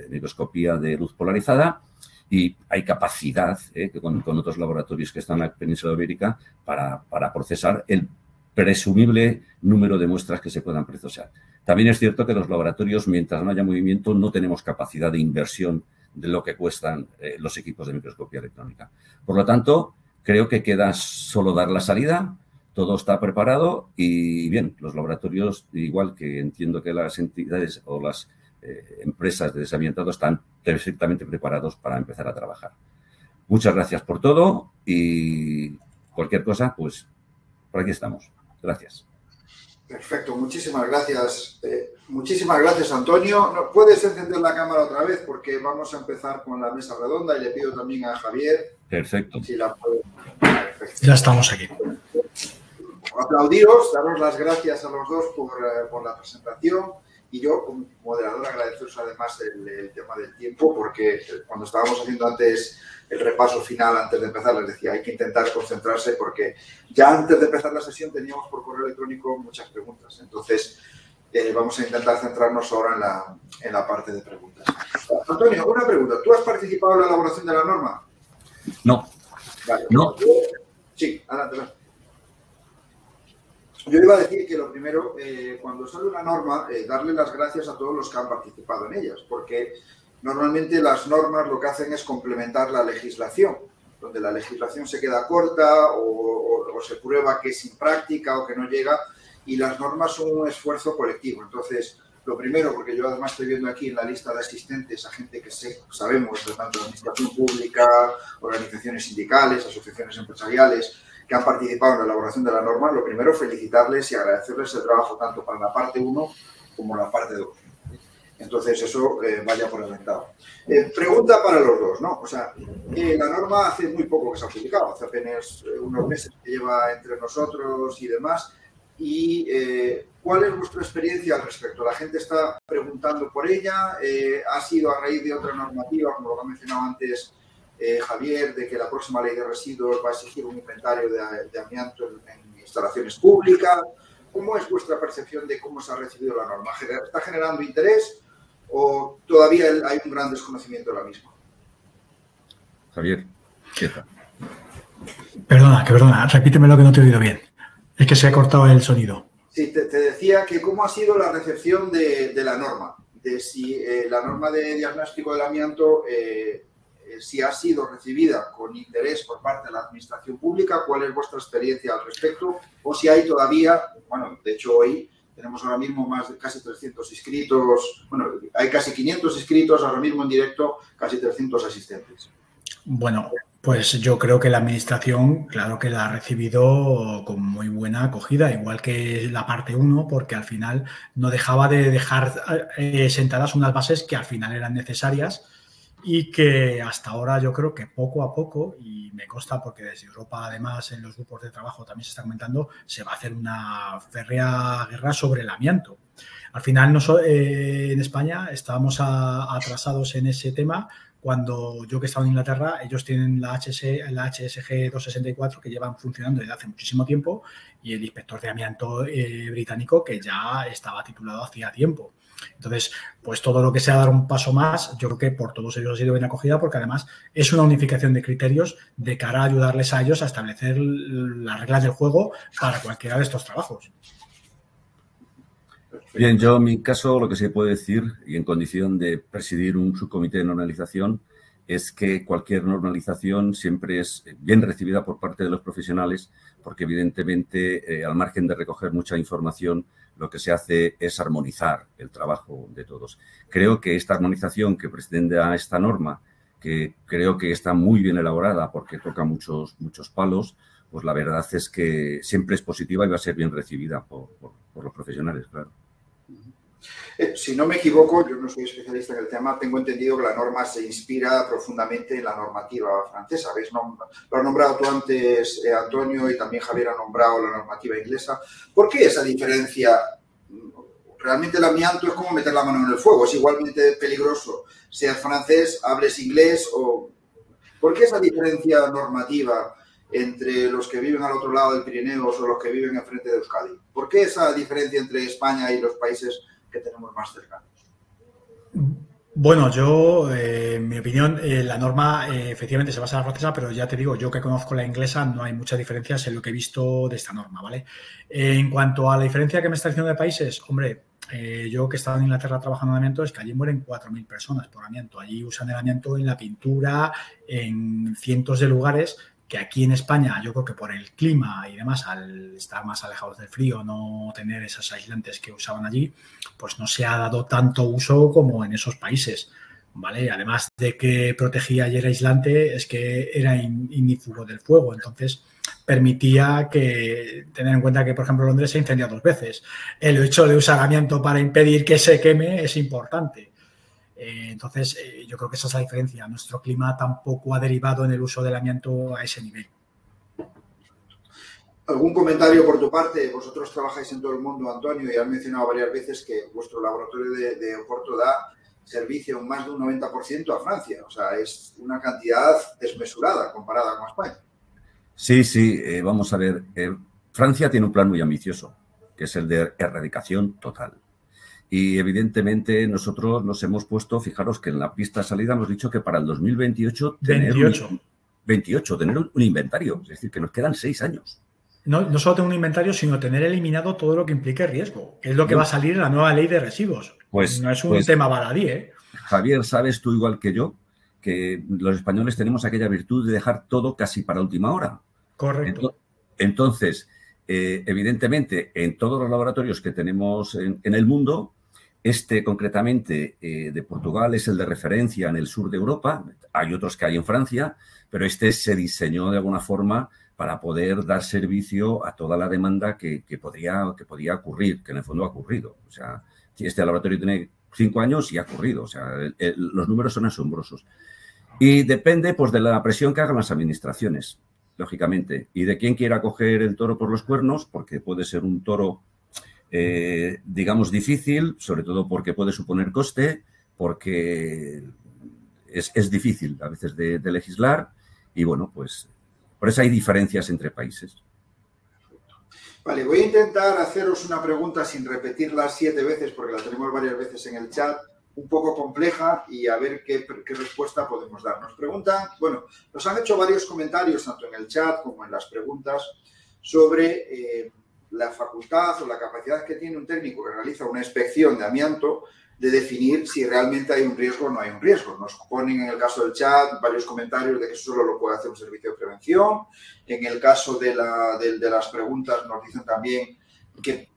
microscopía de luz polarizada. Y hay capacidad con otros laboratorios que están en la península ibérica para procesar el presumible número de muestras que se puedan procesar. También es cierto que los laboratorios, mientras no haya movimiento, no tenemos capacidad de inversión de lo que cuestan los equipos de microscopía electrónica. Por lo tanto, creo que queda solo dar la salida, todo está preparado y, bien, los laboratorios, igual que entiendo que las entidades o las empresas de desamiantado están perfectamente preparados para empezar a trabajar. Muchas gracias por todo y cualquier cosa, pues por aquí estamos. Gracias. Perfecto, muchísimas gracias. Muchísimas gracias, Antonio. ¿No puedes encender la cámara otra vez? Porque vamos a empezar con la mesa redonda y le pido también a Javier. Perfecto. Si la puede. Perfecto. Ya estamos aquí. Aplaudiros, daros las gracias a los dos por la presentación. Y yo, como moderador, agradeceros además el tema del tiempo, porque cuando estábamos haciendo antes el repaso final, antes de empezar, les decía, hay que intentar concentrarse, porque ya antes de empezar la sesión teníamos por correo electrónico muchas preguntas. Entonces, vamos a intentar centrarnos ahora en la parte de preguntas. Antonio, una pregunta. ¿Tú has participado en la elaboración de la norma? No. Vale. No. Sí, adelante. Yo iba a decir que lo primero, cuando sale una norma, darle las gracias a todos los que han participado en ellas, porque normalmente las normas lo que hacen es complementar la legislación, donde la legislación se queda corta o se prueba que es impráctica o que no llega, y las normas son un esfuerzo colectivo. Entonces, lo primero, porque yo además estoy viendo aquí en la lista de asistentes a gente que sabemos de tanto administración pública, organizaciones sindicales, asociaciones empresariales, que han participado en la elaboración de la norma, lo primero, felicitarles y agradecerles el trabajo tanto para la parte 1 como la parte 2. Entonces, eso vaya por adelantado. Pregunta para los dos, ¿no? O sea, la norma hace muy poco que se ha publicado, hace apenas unos meses que lleva entre nosotros y demás. Y ¿cuál es vuestra experiencia al respecto? La gente está preguntando por ella, ha sido a raíz de otra normativa, como lo ha mencionado antes Javier, de que la próxima ley de residuos va a exigir un inventario de amianto en instalaciones públicas. ¿Cómo es vuestra percepción de cómo se ha recibido la norma? ¿Está generando interés o todavía hay un gran desconocimiento de la misma? Javier, ¿qué tal? Perdona, repíteme lo que no te he oído bien. Es que se ha cortado el sonido. Sí, te decía que cómo ha sido la recepción de la norma, de si la norma de diagnóstico del amianto si ha sido recibida con interés por parte de la administración pública, cuál es vuestra experiencia al respecto, o si hay todavía, bueno, de hecho hoy tenemos ahora mismo más de casi 300 inscritos, bueno, hay casi 500 inscritos, ahora mismo en directo casi 300 asistentes. Bueno, pues yo creo que la administración, claro que la ha recibido con muy buena acogida, igual que la parte 1, porque al final no dejaba de dejar sentadas unas bases que al final eran necesarias y que hasta ahora yo creo que poco a poco, y me consta porque desde Europa además en los grupos de trabajo también se está comentando, se va a hacer una férrea guerra sobre el amianto. Al final en España estábamos atrasados en ese tema. Cuando yo que he estado en Inglaterra, ellos tienen la HSG 264 que llevan funcionando desde hace muchísimo tiempo y el inspector de amianto británico que ya estaba titulado hacía tiempo. Entonces, pues todo lo que sea dar un paso más, yo creo que por todos ellos ha sido bien acogida porque además es una unificación de criterios de cara a ayudarles a ellos a establecer las reglas del juego para cualquiera de estos trabajos. Bien, yo en mi caso lo que se puede decir, y en condición de presidir un subcomité de normalización, es que cualquier normalización siempre es bien recibida por parte de los profesionales porque evidentemente al margen de recoger mucha información lo que se hace es armonizar el trabajo de todos. Creo que esta armonización que pretende a esta norma, que creo que está muy bien elaborada porque toca muchos palos, pues la verdad es que siempre es positiva y va a ser bien recibida por los profesionales, claro. Si no me equivoco, yo no soy especialista en el tema, tengo entendido que la norma se inspira profundamente en la normativa francesa. Lo has nombrado tú antes, Antonio, y también Javier ha nombrado la normativa inglesa. ¿Por qué esa diferencia realmente el amianto es como meter la mano en el fuego, es igualmente peligroso, seas francés, hables inglés o... ¿Por qué esa diferencia normativa entre los que viven al otro lado del Pirineos o los que viven enfrente de Euskadi? ¿Por qué esa diferencia entre España y los países que tenemos más cercanos? Bueno, yo, en mi opinión, la norma efectivamente se basa en la francesa, pero ya te digo, yo que conozco la inglesa, no hay muchas diferencias en lo que he visto de esta norma, ¿vale? En cuanto a la diferencia que me está diciendo de países, hombre, yo que he estado en Inglaterra trabajando en amianto, es que allí mueren 4.000 personas por amianto. Allí usan el amianto en la pintura, en cientos de lugares, que aquí en España, yo creo que por el clima y demás, al estar más alejados del frío, no tener esos aislantes que usaban allí, pues no se ha dado tanto uso como en esos países, ¿vale? Además de que protegía y era aislante, es que era ignífugo del fuego, entonces permitía tener en cuenta que, por ejemplo, Londres se incendia 2 veces. El hecho de usar amianto para impedir que se queme es importante. Entonces, yo creo que esa es la diferencia. Nuestro clima tampoco ha derivado en el uso del amianto a ese nivel. ¿Algún comentario por tu parte? Vosotros trabajáis en todo el mundo, Antonio, y has mencionado varias veces que vuestro laboratorio de Oporto da servicio en más de un 90% a Francia. O sea, es una cantidad desmesurada comparada con España. Sí, vamos a ver. Francia tiene un plan muy ambicioso, que es el de erradicación total. Y evidentemente nosotros nos hemos puesto, fijaros que en la pista de salida hemos dicho que para el 2028 tener un inventario, es decir, que nos quedan 6 años. No solo tener un inventario, sino tener eliminado todo lo que implique riesgo, que es lo que va a salir en la nueva ley de residuos. Pues, no es un tema baladí, ¿eh? Javier, sabes tú igual que yo que los españoles tenemos aquella virtud de dejar todo casi para última hora. Correcto. Entonces, evidentemente, en todos los laboratorios que tenemos en el mundo, concretamente de Portugal es el de referencia en el sur de Europa, hay otros que hay en Francia, pero se diseñó de alguna forma para poder dar servicio a toda la demanda que podía ocurrir, que en el fondo ha ocurrido. O sea, este laboratorio tiene 5 años y ha ocurrido. O sea, los números son asombrosos. Y depende, pues, de la presión que hagan las administraciones, lógicamente, y de quién quiera coger el toro por los cuernos, porque puede ser un toro, digamos, difícil, sobre todo porque puede suponer coste, porque es difícil a veces de legislar y, bueno, pues por eso hay diferencias entre países. Vale, voy a intentar haceros una pregunta sin repetirla 7 veces, porque la tenemos varias veces en el chat, un poco compleja, y a ver qué respuesta podemos dar. Nos preguntan, bueno, nos han hecho varios comentarios, tanto en el chat como en las preguntas, sobre la facultad o la capacidad que tiene un técnico que realiza una inspección de amianto de definir si realmente hay un riesgo o no hay un riesgo. Nos ponen en el caso del chat varios comentarios de que eso solo lo puede hacer un servicio de prevención. En el caso de las preguntas nos dicen también que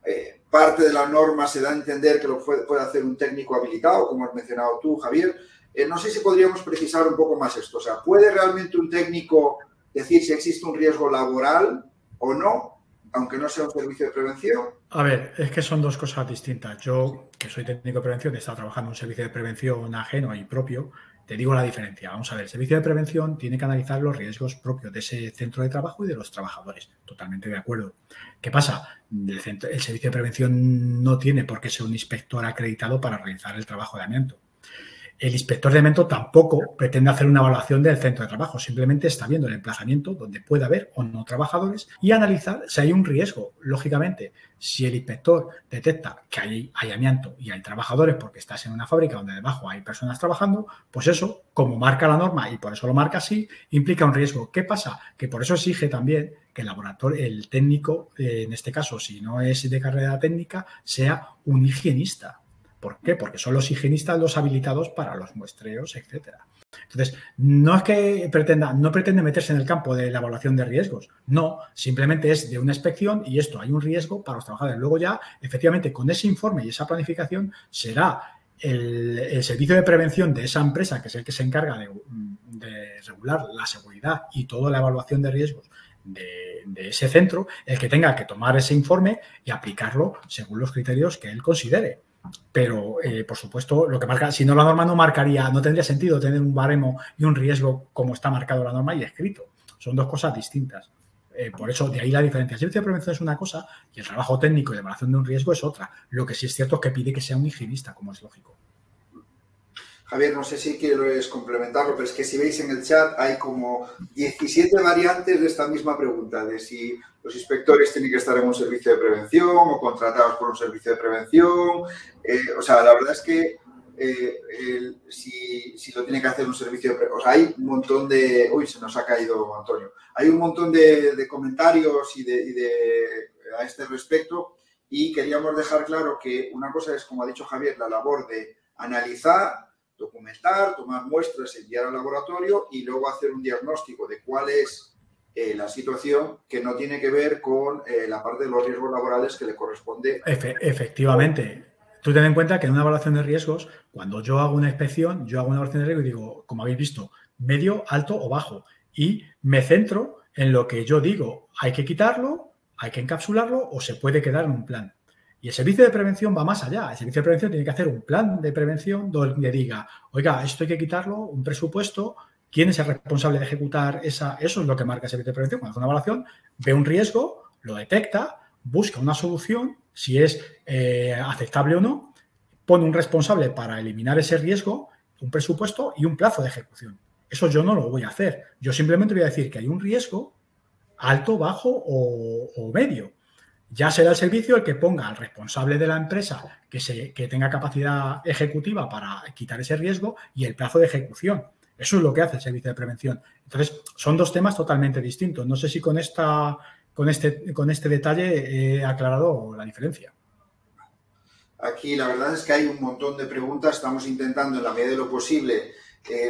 parte de la norma se da a entender que lo puede hacer un técnico habilitado, como has mencionado tú, Javier. No sé si podríamos precisar un poco más esto. O sea, ¿puede realmente un técnico decir si existe un riesgo laboral o no, aunque no sea un servicio de prevención? A ver, es que son 2 cosas distintas. Yo, que soy técnico de prevención, he estado trabajando en un servicio de prevención ajeno y propio, te digo la diferencia. Vamos a ver, el servicio de prevención tiene que analizar los riesgos propios de ese centro de trabajo y de los trabajadores. Totalmente de acuerdo. ¿Qué pasa? El servicio de prevención no tiene por qué ser un inspector acreditado para realizar el trabajo de amianto. El inspector de amianto tampoco pretende hacer una evaluación del centro de trabajo, simplemente está viendo el emplazamiento donde puede haber o no trabajadores y analizar si hay un riesgo. Lógicamente, si el inspector detecta que hay amianto y hay trabajadores porque estás en una fábrica donde debajo hay personas trabajando, pues eso, como marca la norma y por eso lo marca así, implica un riesgo. ¿Qué pasa? Que por eso exige también que el laboratorio, el técnico, en este caso, si no es de carrera técnica, sea un higienista. ¿Por qué? Porque son los higienistas los habilitados para los muestreos, etcétera. Entonces, no es que no pretende meterse en el campo de la evaluación de riesgos. No, simplemente es de una inspección y esto hay un riesgo para los trabajadores. Luego ya, efectivamente, con ese informe y esa planificación será el servicio de prevención de esa empresa, que es el que se encarga de regular la seguridad y toda la evaluación de riesgos de ese centro, el que tenga que tomar ese informe y aplicarlo según los criterios que él considere. Pero, por supuesto, lo que marca, si no, la norma no tendría sentido tener un baremo y un riesgo como está marcado la norma y escrito. Son 2 cosas distintas. Por eso, de ahí la diferencia. El servicio de prevención es una cosa y el trabajo técnico y de evaluación de un riesgo es otra. Lo que sí es cierto es que pide que sea un higienista, como es lógico. Javier, no sé si quieres complementarlo, pero es que si veis en el chat hay como 17 variantes de esta misma pregunta, de si los inspectores tienen que estar en un servicio de prevención o contratados por un servicio de prevención. O sea, la verdad es que si lo tiene que hacer un servicio de prevención. O sea, hay un montón de... Uy, se nos ha caído Antonio. Hay un montón de comentarios a este respecto y queríamos dejar claro que una cosa es, como ha dicho Javier, la labor de analizar, documentar, tomar muestras, enviar al laboratorio y luego hacer un diagnóstico de cuál es la situación, que no tiene que ver con la parte de los riesgos laborales que le corresponde. Efectivamente. Tú ten en cuenta que en una evaluación de riesgos, cuando yo hago una inspección, yo hago una evaluación de riesgo y digo, como habéis visto, medio, alto o bajo. Y me centro en lo que yo digo, hay que quitarlo, hay que encapsularlo o se puede quedar en un plan. Y el servicio de prevención va más allá. El servicio de prevención tiene que hacer un plan de prevención donde diga, oiga, esto hay que quitarlo, un presupuesto, ¿quién es el responsable de ejecutar eso? Es lo que marca el servicio de prevención. Cuando hace una evaluación, ve un riesgo, lo detecta, busca una solución, si es aceptable o no, pone un responsable para eliminar ese riesgo, un presupuesto y un plazo de ejecución. Eso yo no lo voy a hacer. Yo simplemente voy a decir que hay un riesgo alto, bajo o medio. Ya será el servicio el que ponga al responsable de la empresa que tenga capacidad ejecutiva para quitar ese riesgo y el plazo de ejecución. Eso es lo que hace el servicio de prevención. Entonces, son dos temas totalmente distintos. No sé si con este detalle he aclarado la diferencia. Aquí la verdad es que hay un montón de preguntas. Estamos intentando en la medida de lo posible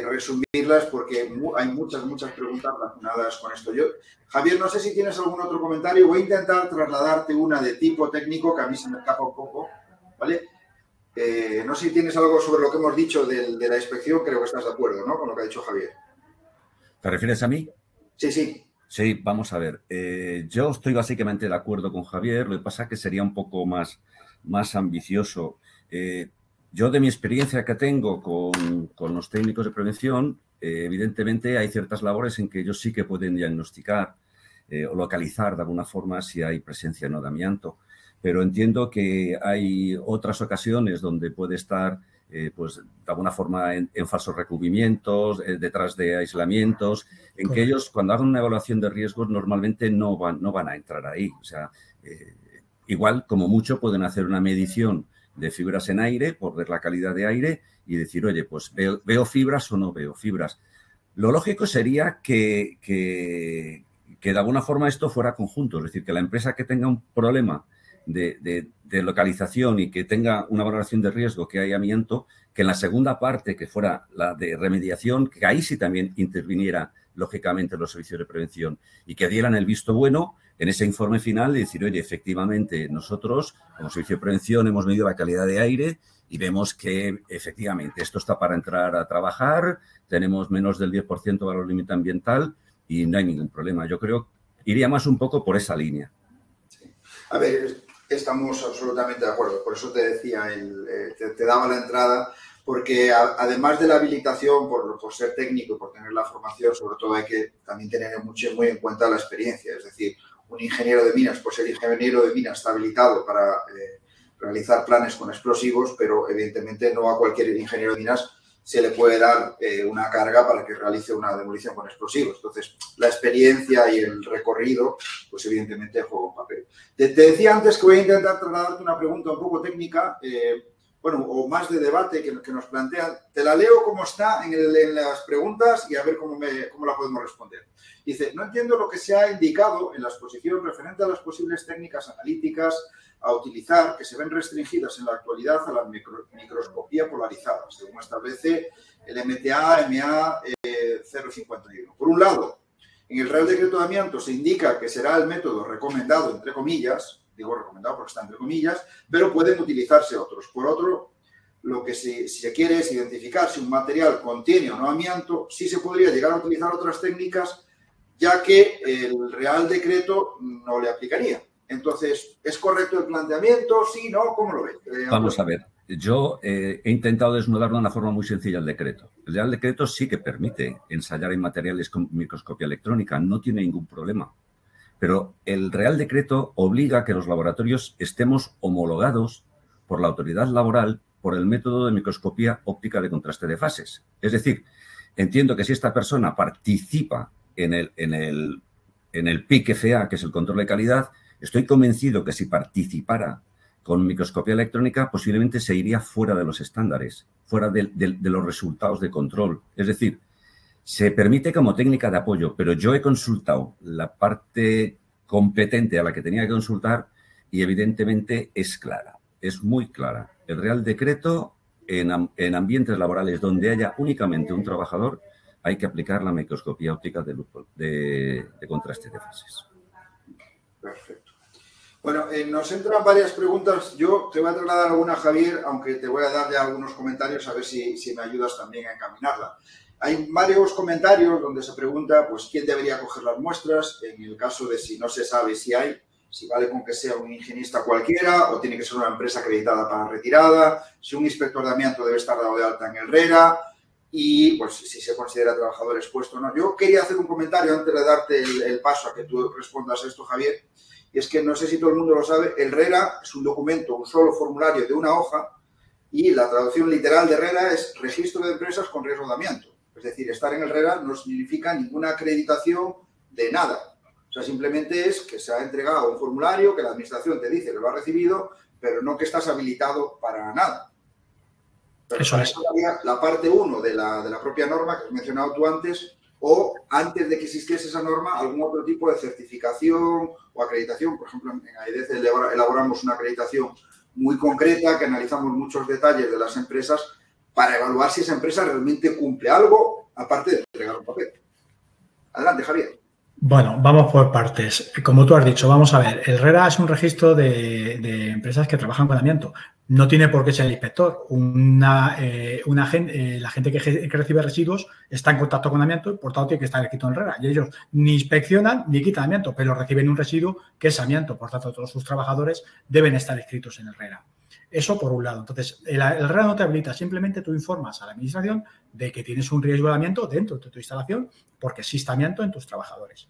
resumirlas porque hay muchas preguntas relacionadas con esto. Javier, no sé si tienes algún otro comentario. Voy a intentar trasladarte una de tipo técnico que a mí se me escapa un poco, ¿vale? No sé si tienes algo sobre lo que hemos dicho de la inspección. Creo que estás de acuerdo, ¿no? Con lo que ha dicho Javier. ¿Te refieres a mí? Sí, sí. Sí, vamos a ver. Yo estoy básicamente de acuerdo con Javier. Lo que pasa es que sería un poco más ambicioso. Yo, de mi experiencia que tengo con los técnicos de prevención, evidentemente hay ciertas labores en que ellos sí que pueden diagnosticar o localizar de alguna forma si hay presencia o no de amianto. Pero entiendo que hay otras ocasiones donde puede estar, pues, de alguna forma en falsos recubrimientos, detrás de aislamientos, en que ellos, cuando hagan una evaluación de riesgos, normalmente no van a entrar ahí. O sea, igual, como mucho, pueden hacer una medición de fibras en aire, por ver la calidad de aire y decir, oye, pues veo fibras o no veo fibras. Lo lógico sería que de alguna forma esto fuera conjunto, es decir, que la empresa que tenga un problema de localización y que tenga una valoración de riesgo que hay amianto, que en la segunda parte, que fuera la de remediación, que ahí sí también interviniera lógicamente los servicios de prevención y que dieran el visto bueno en ese informe final y decir, oye, efectivamente, nosotros como servicio de prevención hemos medido la calidad de aire y vemos que efectivamente esto está para entrar a trabajar, tenemos menos del 10% de valor límite ambiental y no hay ningún problema. Yo creo que iría más un poco por esa línea. Sí. A ver, estamos absolutamente de acuerdo. Por eso te decía, te daba la entrada, porque además de la habilitación, por ser técnico y por tener la formación, sobre todo hay que también tener muy en cuenta la experiencia. Es decir, un ingeniero de minas, por ser ingeniero de minas, está habilitado para realizar planes con explosivos, pero evidentemente no a cualquier ingeniero de minas se le puede dar una carga para que realice una demolición con explosivos. Entonces, la experiencia y el recorrido, pues evidentemente juega un papel. Te decía antes que voy a intentar trasladarte una pregunta un poco técnica, bueno, o más de debate que nos plantean. Te la leo como está en las preguntas y a ver cómo la podemos responder. Dice, no entiendo lo que se ha indicado en la exposición referente a las posibles técnicas analíticas a utilizar que se ven restringidas en la actualidad a la microscopía polarizada, según establece el MTA 051. Por un lado, en el Real Decreto de Amianto se indica que será el método recomendado, entre comillas, digo recomendado porque está entre comillas, pero pueden utilizarse otros. Por otro, lo que si se quiere es identificar si un material contiene o no amianto, sí se podría llegar a utilizar otras técnicas, ya que el Real Decreto no le aplicaría. Entonces, ¿es correcto el planteamiento? ¿Sí? ¿No? ¿Cómo lo ves? Vamos a ver. Yo he intentado desnudarlo de una forma muy sencilla el decreto. El Real Decreto sí que permite ensayar en materiales con microscopía electrónica. No tiene ningún problema. Pero el Real Decreto obliga a que los laboratorios estemos homologados por la autoridad laboral por el método de microscopía óptica de contraste de fases. Es decir, entiendo que si esta persona participa en el PIC-FA, que es el control de calidad, estoy convencido que si participara con microscopía electrónica posiblemente se iría fuera de los estándares, fuera de los resultados de control. Es decir, se permite como técnica de apoyo, pero yo he consultado la parte competente a la que tenía que consultar y evidentemente es clara, es muy clara. El Real Decreto, en ambientes laborales donde haya únicamente un trabajador, hay que aplicar la microscopía óptica de contraste de fases. Perfecto. Bueno, nos entran varias preguntas. Yo te voy a trasladar alguna, Javier, aunque te voy a dar ya algunos comentarios a ver si me ayudas también a encaminarla. Hay varios comentarios donde se pregunta, pues, quién debería coger las muestras en el caso de si no se sabe si hay, si vale con que sea un higienista cualquiera o tiene que ser una empresa acreditada para retirada, si un inspector de amianto debe estar dado de alta en el RERA y, pues, si se considera trabajador expuesto o no. Yo quería hacer un comentario antes de darte el paso a que tú respondas a esto, Javier, y es que no sé si todo el mundo lo sabe, el RERA es un documento, un solo formulario de una hoja y la traducción literal de RERA es Registro de Empresas con Riesgo de Amianto. Es decir, estar en el RERA no significa ninguna acreditación de nada. O sea, simplemente es que se ha entregado un formulario que la administración te dice que lo ha recibido, pero no que estás habilitado para nada. Pero eso es la parte 1 de la propia norma que has mencionado tú antes, o antes de que existiese esa norma, algún otro tipo de certificación o acreditación. Por ejemplo, en AEDEZ elaboramos una acreditación muy concreta que analizamos muchos detalles de las empresas para evaluar si esa empresa realmente cumple algo, aparte de entregar un papel. Adelante, Javier. Bueno, vamos por partes. Como tú has dicho, vamos a ver, el RERA es un registro de empresas que trabajan con amianto. No tiene por qué ser el inspector. La gente que recibe residuos está en contacto con amianto y, por tanto, tiene que estar escrito en el RERA. Y ellos ni inspeccionan ni quitan amianto, pero reciben un residuo que es amianto. Por tanto, todos sus trabajadores deben estar escritos en el RERA. Eso por un lado. Entonces, el RERA no te habilita, simplemente tú informas a la administración de que tienes un riesgo de amianto dentro de tu instalación porque existe amianto en tus trabajadores.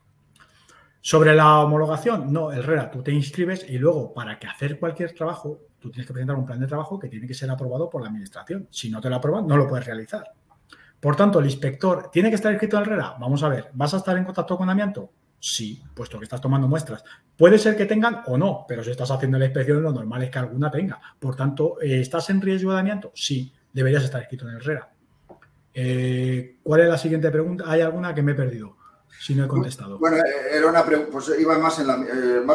Sobre la homologación, no, el RERA, tú te inscribes y luego para que hacer cualquier trabajo, tú tienes que presentar un plan de trabajo que tiene que ser aprobado por la administración. Si no te lo aprueban, no lo puedes realizar. Por tanto, el inspector, ¿tiene que estar escrito en el RERA? Vamos a ver, ¿vas a estar en contacto con amianto? Sí, puesto que estás tomando muestras. Puede ser que tengan o no, pero si estás haciendo la inspección, lo normal es que alguna tenga. Por tanto, ¿estás en riesgo de amianto? Sí, deberías estar escrito en el RERA. ¿Cuál es la siguiente pregunta? ¿Hay alguna que me he perdido? Si no he contestado. Bueno, era una pregunta, pues iba más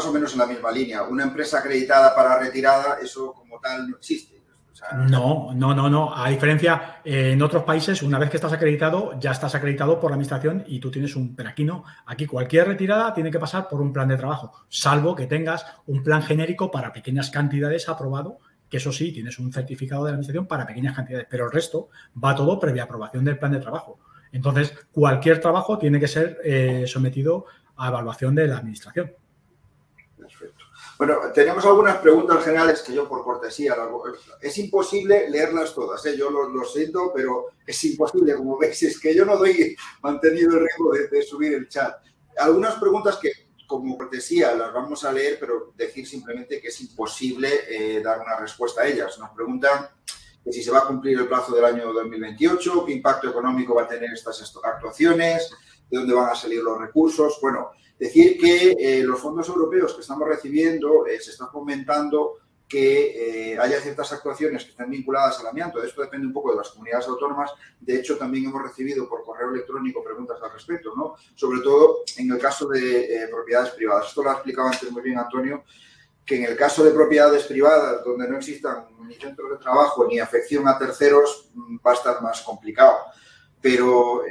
o menos en la misma línea. Una empresa acreditada para retirada, eso como tal no existe. O sea, No. A diferencia, en otros países, una vez que estás acreditado, ya estás acreditado por la administración y tú tienes un... Pero aquí no. Aquí cualquier retirada tiene que pasar por un plan de trabajo, salvo que tengas un plan genérico para pequeñas cantidades aprobado, que eso sí, tienes un certificado de la administración para pequeñas cantidades, pero el resto va todo previa aprobación del plan de trabajo. Entonces, cualquier trabajo tiene que ser sometido a evaluación de la administración. Perfecto. Bueno, tenemos algunas preguntas generales que yo, por cortesía, es imposible leerlas todas, ¿eh? Yo lo siento, pero es imposible, como veis, es que yo no doy mantenido el riesgo de subir el chat. Algunas preguntas que, como cortesía, las vamos a leer, pero decir simplemente que es imposible dar una respuesta a ellas. Nos preguntan que si se va a cumplir el plazo del año 2028, qué impacto económico va a tener estas actuaciones, de dónde van a salir los recursos. Bueno, decir que los fondos europeos que estamos recibiendo se está fomentando que haya ciertas actuaciones que estén vinculadas al amianto. Esto depende un poco de las comunidades autónomas. De hecho, también hemos recibido por correo electrónico preguntas al respecto, ¿no? Sobre todo en el caso de propiedades privadas. Esto lo ha explicado antes muy bien Antonio, que en el caso de propiedades privadas donde no existan ni centros de trabajo ni afección a terceros va a estar más complicado. Pero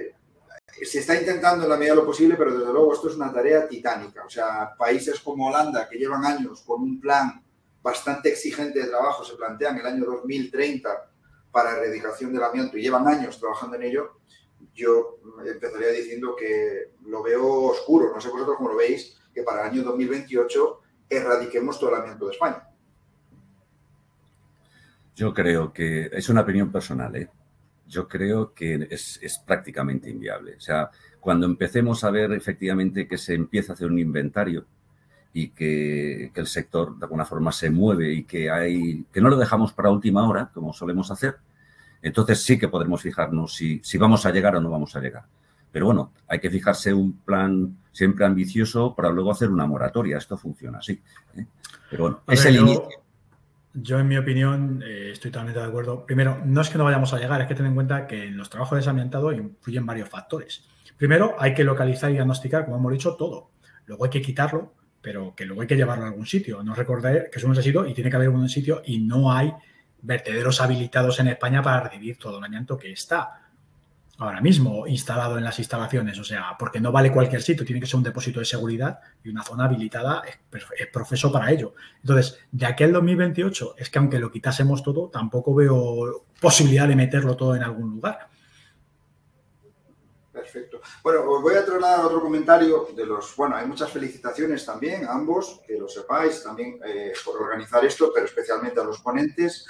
se está intentando en la medida de lo posible, pero desde luego esto es una tarea titánica. O sea, países como Holanda, que llevan años con un plan bastante exigente de trabajo, se plantean el año 2030 para erradicación del amianto y llevan años trabajando en ello. Yo empezaría diciendo que lo veo oscuro, no sé vosotros cómo lo veis, que para el año 2028 erradiquemos todo el amianto de España. Yo creo que es una opinión personal, ¿eh? yo creo que es prácticamente inviable. O sea, cuando empecemos a ver efectivamente que se empieza a hacer un inventario y que el sector de alguna forma se mueve y que no lo dejamos para última hora, como solemos hacer, entonces sí que podremos fijarnos si vamos a llegar o no vamos a llegar. Pero bueno, hay que fijarse un plan siempre ambicioso para luego hacer una moratoria. Esto funciona así, ¿eh? Pero bueno, es el inicio. Yo, en mi opinión, estoy totalmente de acuerdo. Primero, no es que no vayamos a llegar, es que ten en cuenta que en los trabajos de desamiantado influyen varios factores. Primero, hay que localizar y diagnosticar, como hemos dicho, todo. Luego hay que quitarlo, pero que luego hay que llevarlo a algún sitio. No recordar que es un sitio y tiene que haber un sitio y no hay vertederos habilitados en España para recibir todo el amianto que está ahora mismo instalado en las instalaciones. O sea, porque no vale cualquier sitio, tiene que ser un depósito de seguridad y una zona habilitada es profeso para ello. Entonces, de aquí al 2028, es que aunque lo quitásemos todo, tampoco veo posibilidad de meterlo todo en algún lugar. Perfecto. Bueno, os voy a trasladar otro comentario de los... Bueno, hay muchas felicitaciones también a ambos, que lo sepáis, también por organizar esto, pero especialmente a los ponentes.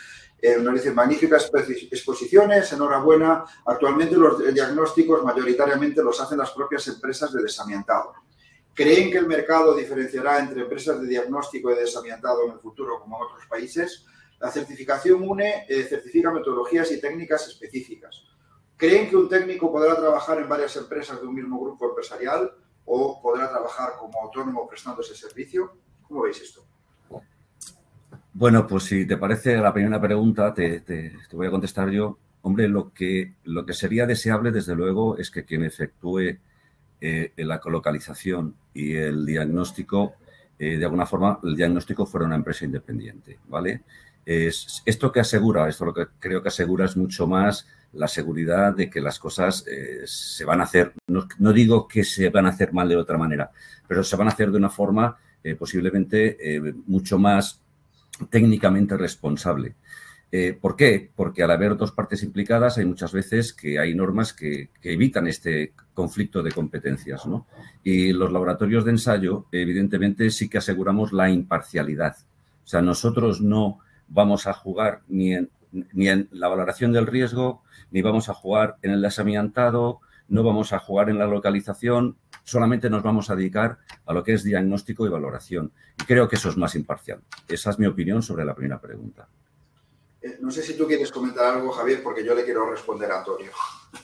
Nos dicen, magníficas exposiciones, enhorabuena. Actualmente los diagnósticos mayoritariamente los hacen las propias empresas de desamiantado. ¿Creen que el mercado diferenciará entre empresas de diagnóstico y de desamiantado en el futuro, como en otros países? La certificación certifica metodologías y técnicas específicas. ¿Creen que un técnico podrá trabajar en varias empresas de un mismo grupo empresarial o podrá trabajar como autónomo prestando ese servicio? ¿Cómo veis esto? Bueno, pues si te parece la primera pregunta, te voy a contestar yo. Hombre, lo que sería deseable, desde luego, es que quien efectúe la colocalización y el diagnóstico, de alguna forma, el diagnóstico fuera una empresa independiente, ¿vale? Esto lo que creo que asegura es mucho más la seguridad de que las cosas se van a hacer, no digo que se van a hacer mal de otra manera, pero se van a hacer de una forma posiblemente mucho más técnicamente responsable. ¿Por qué? Porque al haber dos partes implicadas hay muchas veces que hay normas que evitan este conflicto de competencias, ¿no? Y los laboratorios de ensayo, evidentemente, sí que aseguramos la imparcialidad. O sea, nosotros no vamos a jugar ni en la valoración del riesgo, ni vamos a jugar en el desamiantado, no vamos a jugar en la localización, solamente nos vamos a dedicar a lo que es diagnóstico y valoración. Y creo que eso es más imparcial. Esa es mi opinión sobre la primera pregunta. No sé si tú quieres comentar algo, Javier, porque yo le quiero responder a Antonio.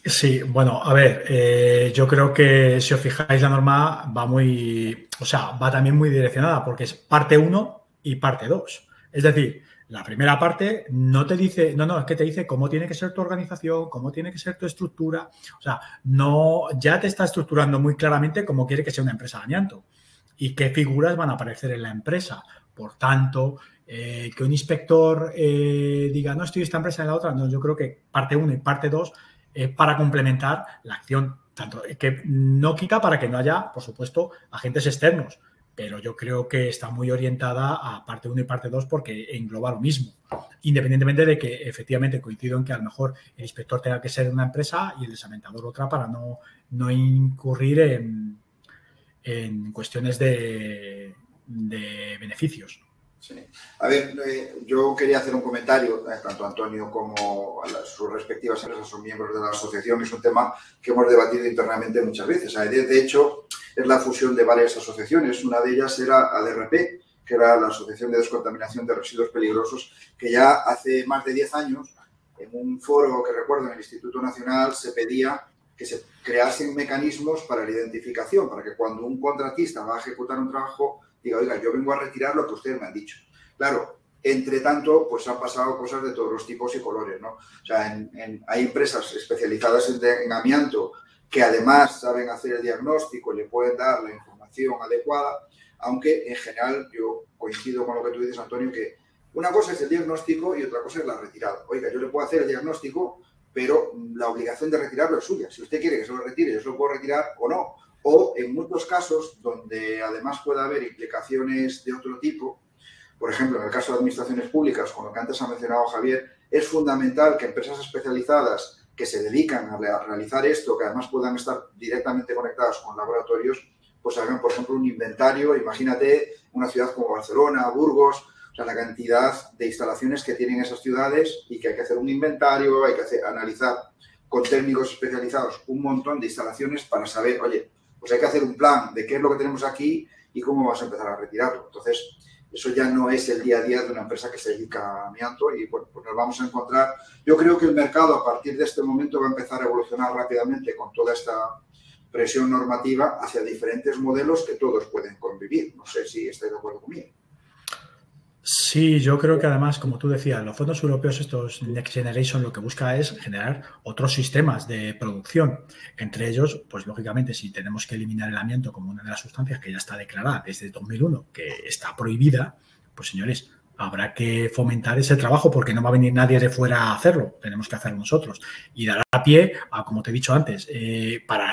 Sí, bueno, a ver, yo creo que si os fijáis la norma va también muy direccionada porque es parte 1 y parte 2. Es decir, la primera parte no te dice, es que te dice cómo tiene que ser tu organización, cómo tiene que ser tu estructura. O sea, ya te está estructurando muy claramente cómo quiere que sea una empresa de amianto y qué figuras van a aparecer en la empresa. Por tanto, que un inspector diga, no estoy en esta empresa en la otra, no, yo creo que parte 1 y parte 2 para complementar la acción, tanto que no quita para que no haya, por supuesto, agentes externos, pero yo creo que está muy orientada a parte 1 y parte 2 porque engloba lo mismo, independientemente de que efectivamente coincido en que a lo mejor el inspector tenga que ser una empresa y el desamiantador otra para no incurrir en cuestiones de beneficios. Sí. A ver, yo quería hacer un comentario, tanto Antonio como a sus respectivas empresas son miembros de la asociación. Es un tema que hemos debatido internamente muchas veces. De hecho, es la fusión de varias asociaciones. Una de ellas era ADRP, que era la Asociación de Descontaminación de Residuos Peligrosos, que ya hace más de 10 años, en un foro que recuerdo en el Instituto Nacional, se pedía que se creasen mecanismos para la identificación, para que cuando un contratista va a ejecutar un trabajo diga, oiga, yo vengo a retirar lo que ustedes me han dicho. Claro, entre tanto, pues han pasado cosas de todos los tipos y colores, ¿no? O sea, hay empresas especializadas en amianto que además saben hacer el diagnóstico y le pueden dar la información adecuada, aunque en general yo coincido con lo que tú dices, Antonio, que una cosa es el diagnóstico y otra cosa es la retirada. Oiga, yo le puedo hacer el diagnóstico, pero la obligación de retirarlo es suya. Si usted quiere que se lo retire, yo se lo puedo retirar o no. O en muchos casos donde además puede haber implicaciones de otro tipo, por ejemplo, en el caso de administraciones públicas, con lo que antes ha mencionado Javier, es fundamental que empresas especializadas que se dedican a realizar esto, que además puedan estar directamente conectadas con laboratorios, pues hagan, por ejemplo, un inventario. Imagínate una ciudad como Barcelona, Burgos, o sea, la cantidad de instalaciones que tienen esas ciudades y que hay que hacer un inventario, hay que analizar con técnicos especializados un montón de instalaciones para saber, oye, pues hay que hacer un plan de qué es lo que tenemos aquí y cómo vamos a empezar a retirarlo. Entonces, eso ya no es el día a día de una empresa que se dedica a amianto y, bueno, pues nos vamos a encontrar. Yo creo que el mercado a partir de este momento va a empezar a evolucionar rápidamente con toda esta presión normativa hacia diferentes modelos que todos pueden convivir. No sé si estáis de acuerdo conmigo. Sí, yo creo que además, como tú decías, los fondos europeos, estos Next Generation, lo que busca es generar otros sistemas de producción. Entre ellos, pues lógicamente, si tenemos que eliminar el amianto como una de las sustancias que ya está declarada desde 2001, que está prohibida, pues señores, habrá que fomentar ese trabajo porque no va a venir nadie de fuera a hacerlo, tenemos que hacerlo nosotros. Y dará pie a, como te he dicho antes,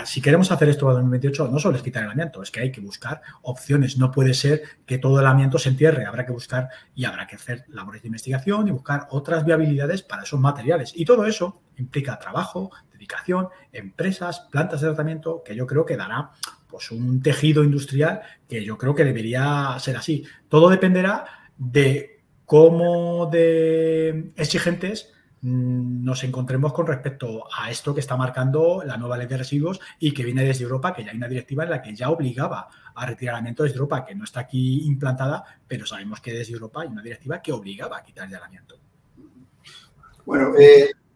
si queremos hacer esto en 2028, no solo es quitar el amianto, es que hay que buscar opciones. No puede ser que todo el amianto se entierre, habrá que buscar y habrá que hacer labores de investigación y buscar otras viabilidades para esos materiales. Y todo eso implica trabajo, dedicación, empresas, plantas de tratamiento, que yo creo que dará pues un tejido industrial que yo creo que debería ser así. Todo dependerá de cómo de exigentes nos encontremos con respecto a esto que está marcando la nueva ley de residuos y que viene desde Europa, que ya hay una directiva en la que ya obligaba a retirar amianto desde Europa, que no está aquí implantada, pero sabemos que desde Europa hay una directiva que obligaba a quitar ya el amianto. Bueno,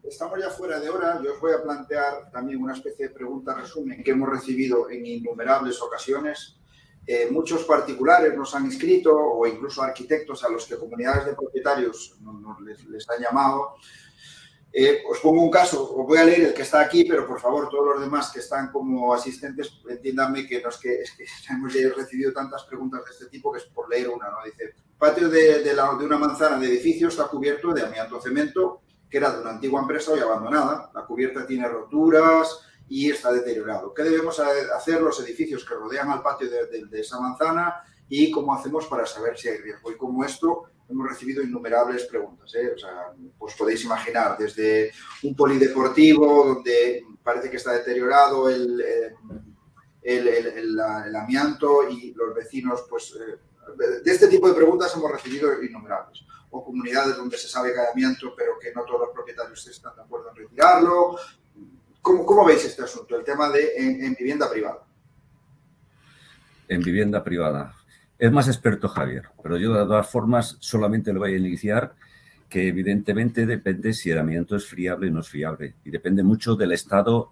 estamos ya fuera de hora. Yo os voy a plantear también una especie de pregunta resumen que hemos recibido en innumerables ocasiones. Muchos particulares nos han escrito o incluso arquitectos a los que comunidades de propietarios les han llamado. Os pongo un caso, os voy a leer el que está aquí, pero por favor todos los demás que están como asistentes entiéndanme que no es que hemos recibido tantas preguntas de este tipo que es por leer una, ¿no? Dice, patio de una manzana de edificio está cubierto de amianto cemento que era de una antigua empresa hoy abandonada. La cubierta tiene roturas y está deteriorado. ¿Qué debemos hacer los edificios que rodean al patio de esa manzana y cómo hacemos para saber si hay riesgo? Y como esto, hemos recibido innumerables preguntas, ¿eh? O sea, pues podéis imaginar, desde un polideportivo donde parece que está deteriorado el amianto y los vecinos, pues de este tipo de preguntas hemos recibido innumerables. O comunidades donde se sabe que hay amianto, pero que no todos los propietarios están de acuerdo en retirarlo. ¿Cómo veis este asunto, el tema de en vivienda privada? En vivienda privada. Es más experto Javier, pero yo de todas formas solamente le voy a iniciar que evidentemente depende si el amianto es fiable o no es fiable y depende mucho del estado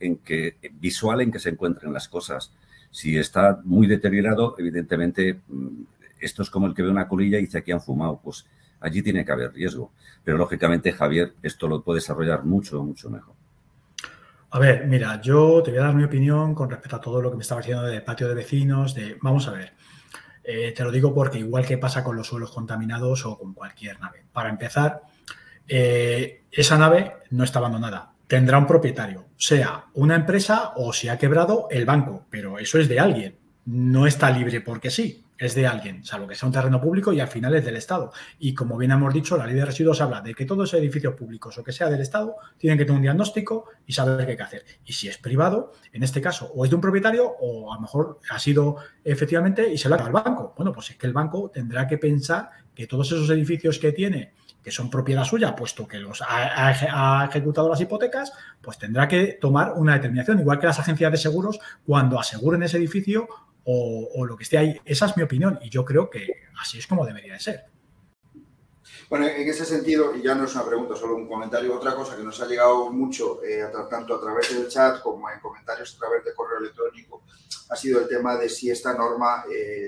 visual en que se encuentren las cosas. Si está muy deteriorado, evidentemente esto es como el que ve una colilla y dice aquí han fumado, pues allí tiene que haber riesgo. Pero lógicamente Javier esto lo puede desarrollar mucho, mucho mejor. A ver, mira, yo te voy a dar mi opinión con respecto a todo lo que me estaba diciendo de patio de vecinos, vamos a ver, te lo digo porque igual que pasa con los suelos contaminados o con cualquier nave. Para empezar, esa nave no está abandonada, tendrá un propietario, sea una empresa o si ha quebrado el banco, pero eso es de alguien, no está libre porque sí. Es de alguien, salvo que sea un terreno público y al final es del Estado. Y como bien hemos dicho, la ley de residuos habla de que todos los edificios públicos o que sea del Estado tienen que tener un diagnóstico y saber qué hay que hacer. Y si es privado, en este caso, o es de un propietario o a lo mejor ha sido efectivamente y se lo ha dado al banco. Bueno, pues es que el banco tendrá que pensar que todos esos edificios que tiene, que son propiedad suya, puesto que los ha ejecutado las hipotecas, pues tendrá que tomar una determinación, igual que las agencias de seguros, cuando aseguren ese edificio o lo que esté ahí. Esa es mi opinión y yo creo que así es como debería de ser. Bueno, en ese sentido, y ya no es una pregunta, solo un comentario, otra cosa que nos ha llegado mucho, tanto a través del chat como en comentarios a través de correo electrónico, ha sido el tema de si esta norma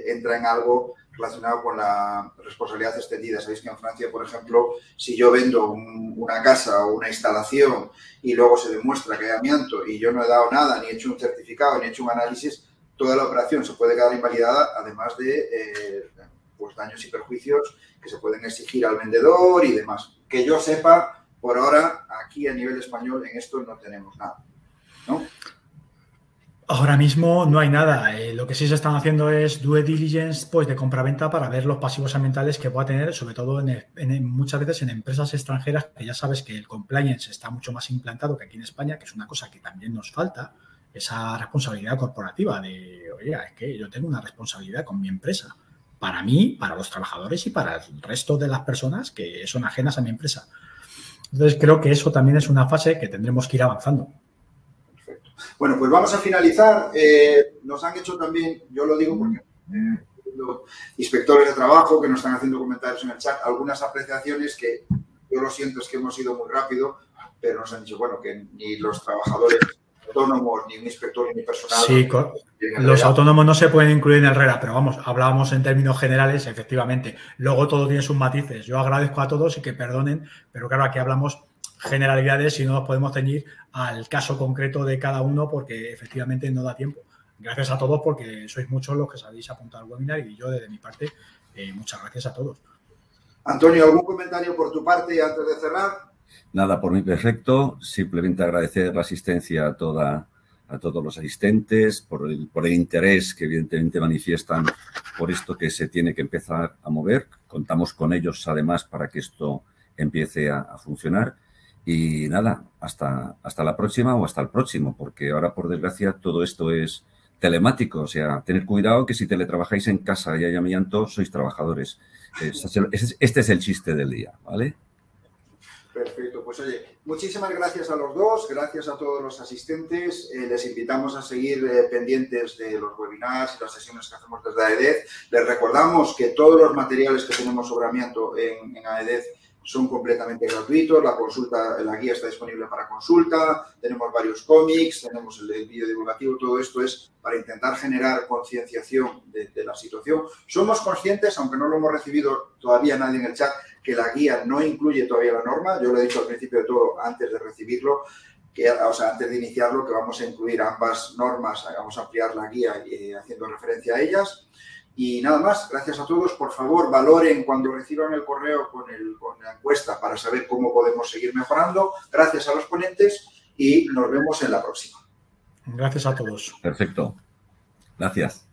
entra en algo relacionado con la responsabilidad extendida. Sabéis que en Francia, por ejemplo, si yo vendo una casa o una instalación y luego se demuestra que hay amianto y yo no he dado nada, ni he hecho un certificado, ni he hecho un análisis, toda la operación se puede quedar invalidada, además de pues daños y perjuicios que se pueden exigir al vendedor y demás. Que yo sepa, por ahora, aquí a nivel español, en esto no tenemos nada, ¿no? Ahora mismo no hay nada. Lo que sí se están haciendo es due diligence pues, de compraventa para ver los pasivos ambientales que pueda tener, sobre todo muchas veces en empresas extranjeras, que ya sabes que el compliance está mucho más implantado que aquí en España, que es una cosa que también nos falta. Esa responsabilidad corporativa de, oye, es que yo tengo una responsabilidad con mi empresa, para mí, para los trabajadores y para el resto de las personas que son ajenas a mi empresa. Entonces, creo que eso también es una fase que tendremos que ir avanzando. Bueno, pues vamos a finalizar. Nos han hecho también, yo lo digo porque los inspectores de trabajo que nos están haciendo comentarios en el chat, algunas apreciaciones que yo lo siento, es que hemos ido muy rápido, pero nos han dicho, bueno, que ni los trabajadores autónomos, ni un inspector, ni personal. Sí, los autónomos no se pueden incluir en el RERA, pero vamos, hablábamos en términos generales, efectivamente. Luego todo tiene sus matices. Yo agradezco a todos y que perdonen, pero claro, aquí hablamos generalidades y no nos podemos ceñir al caso concreto de cada uno porque efectivamente no da tiempo. Gracias a todos porque sois muchos los que sabéis apuntar al webinar y yo desde mi parte, muchas gracias a todos. Antonio, ¿algún comentario por tu parte antes de cerrar? Nada, por mí perfecto. Simplemente agradecer la asistencia a todos los asistentes, por el interés que evidentemente manifiestan por esto que se tiene que empezar a mover. Contamos con ellos además para que esto empiece a funcionar. Y nada, hasta la próxima o hasta el próximo, porque ahora por desgracia todo esto es telemático. O sea, tener cuidado que si teletrabajáis en casa y hay amianto, sois trabajadores. Este es el chiste del día, ¿vale? Perfecto, pues oye, muchísimas gracias a los dos, gracias a todos los asistentes, les invitamos a seguir pendientes de los webinars y las sesiones que hacemos desde AEDEZ. Les recordamos que todos los materiales que tenemos sobre amianto en AEDEZ son completamente gratuitos, la guía está disponible para consulta, tenemos varios cómics, tenemos el vídeo divulgativo, todo esto es para intentar generar concienciación de la situación. Somos conscientes, aunque no lo hemos recibido todavía nadie en el chat, que la guía no incluye todavía la norma. Yo lo he dicho al principio de todo, antes de recibirlo, antes de iniciarlo, que vamos a incluir ambas normas, vamos a ampliar la guía haciendo referencia a ellas. Y nada más, gracias a todos. Por favor, valoren cuando reciban el correo con la encuesta para saber cómo podemos seguir mejorando. Gracias a los ponentes y nos vemos en la próxima. Gracias a todos. Perfecto. Gracias.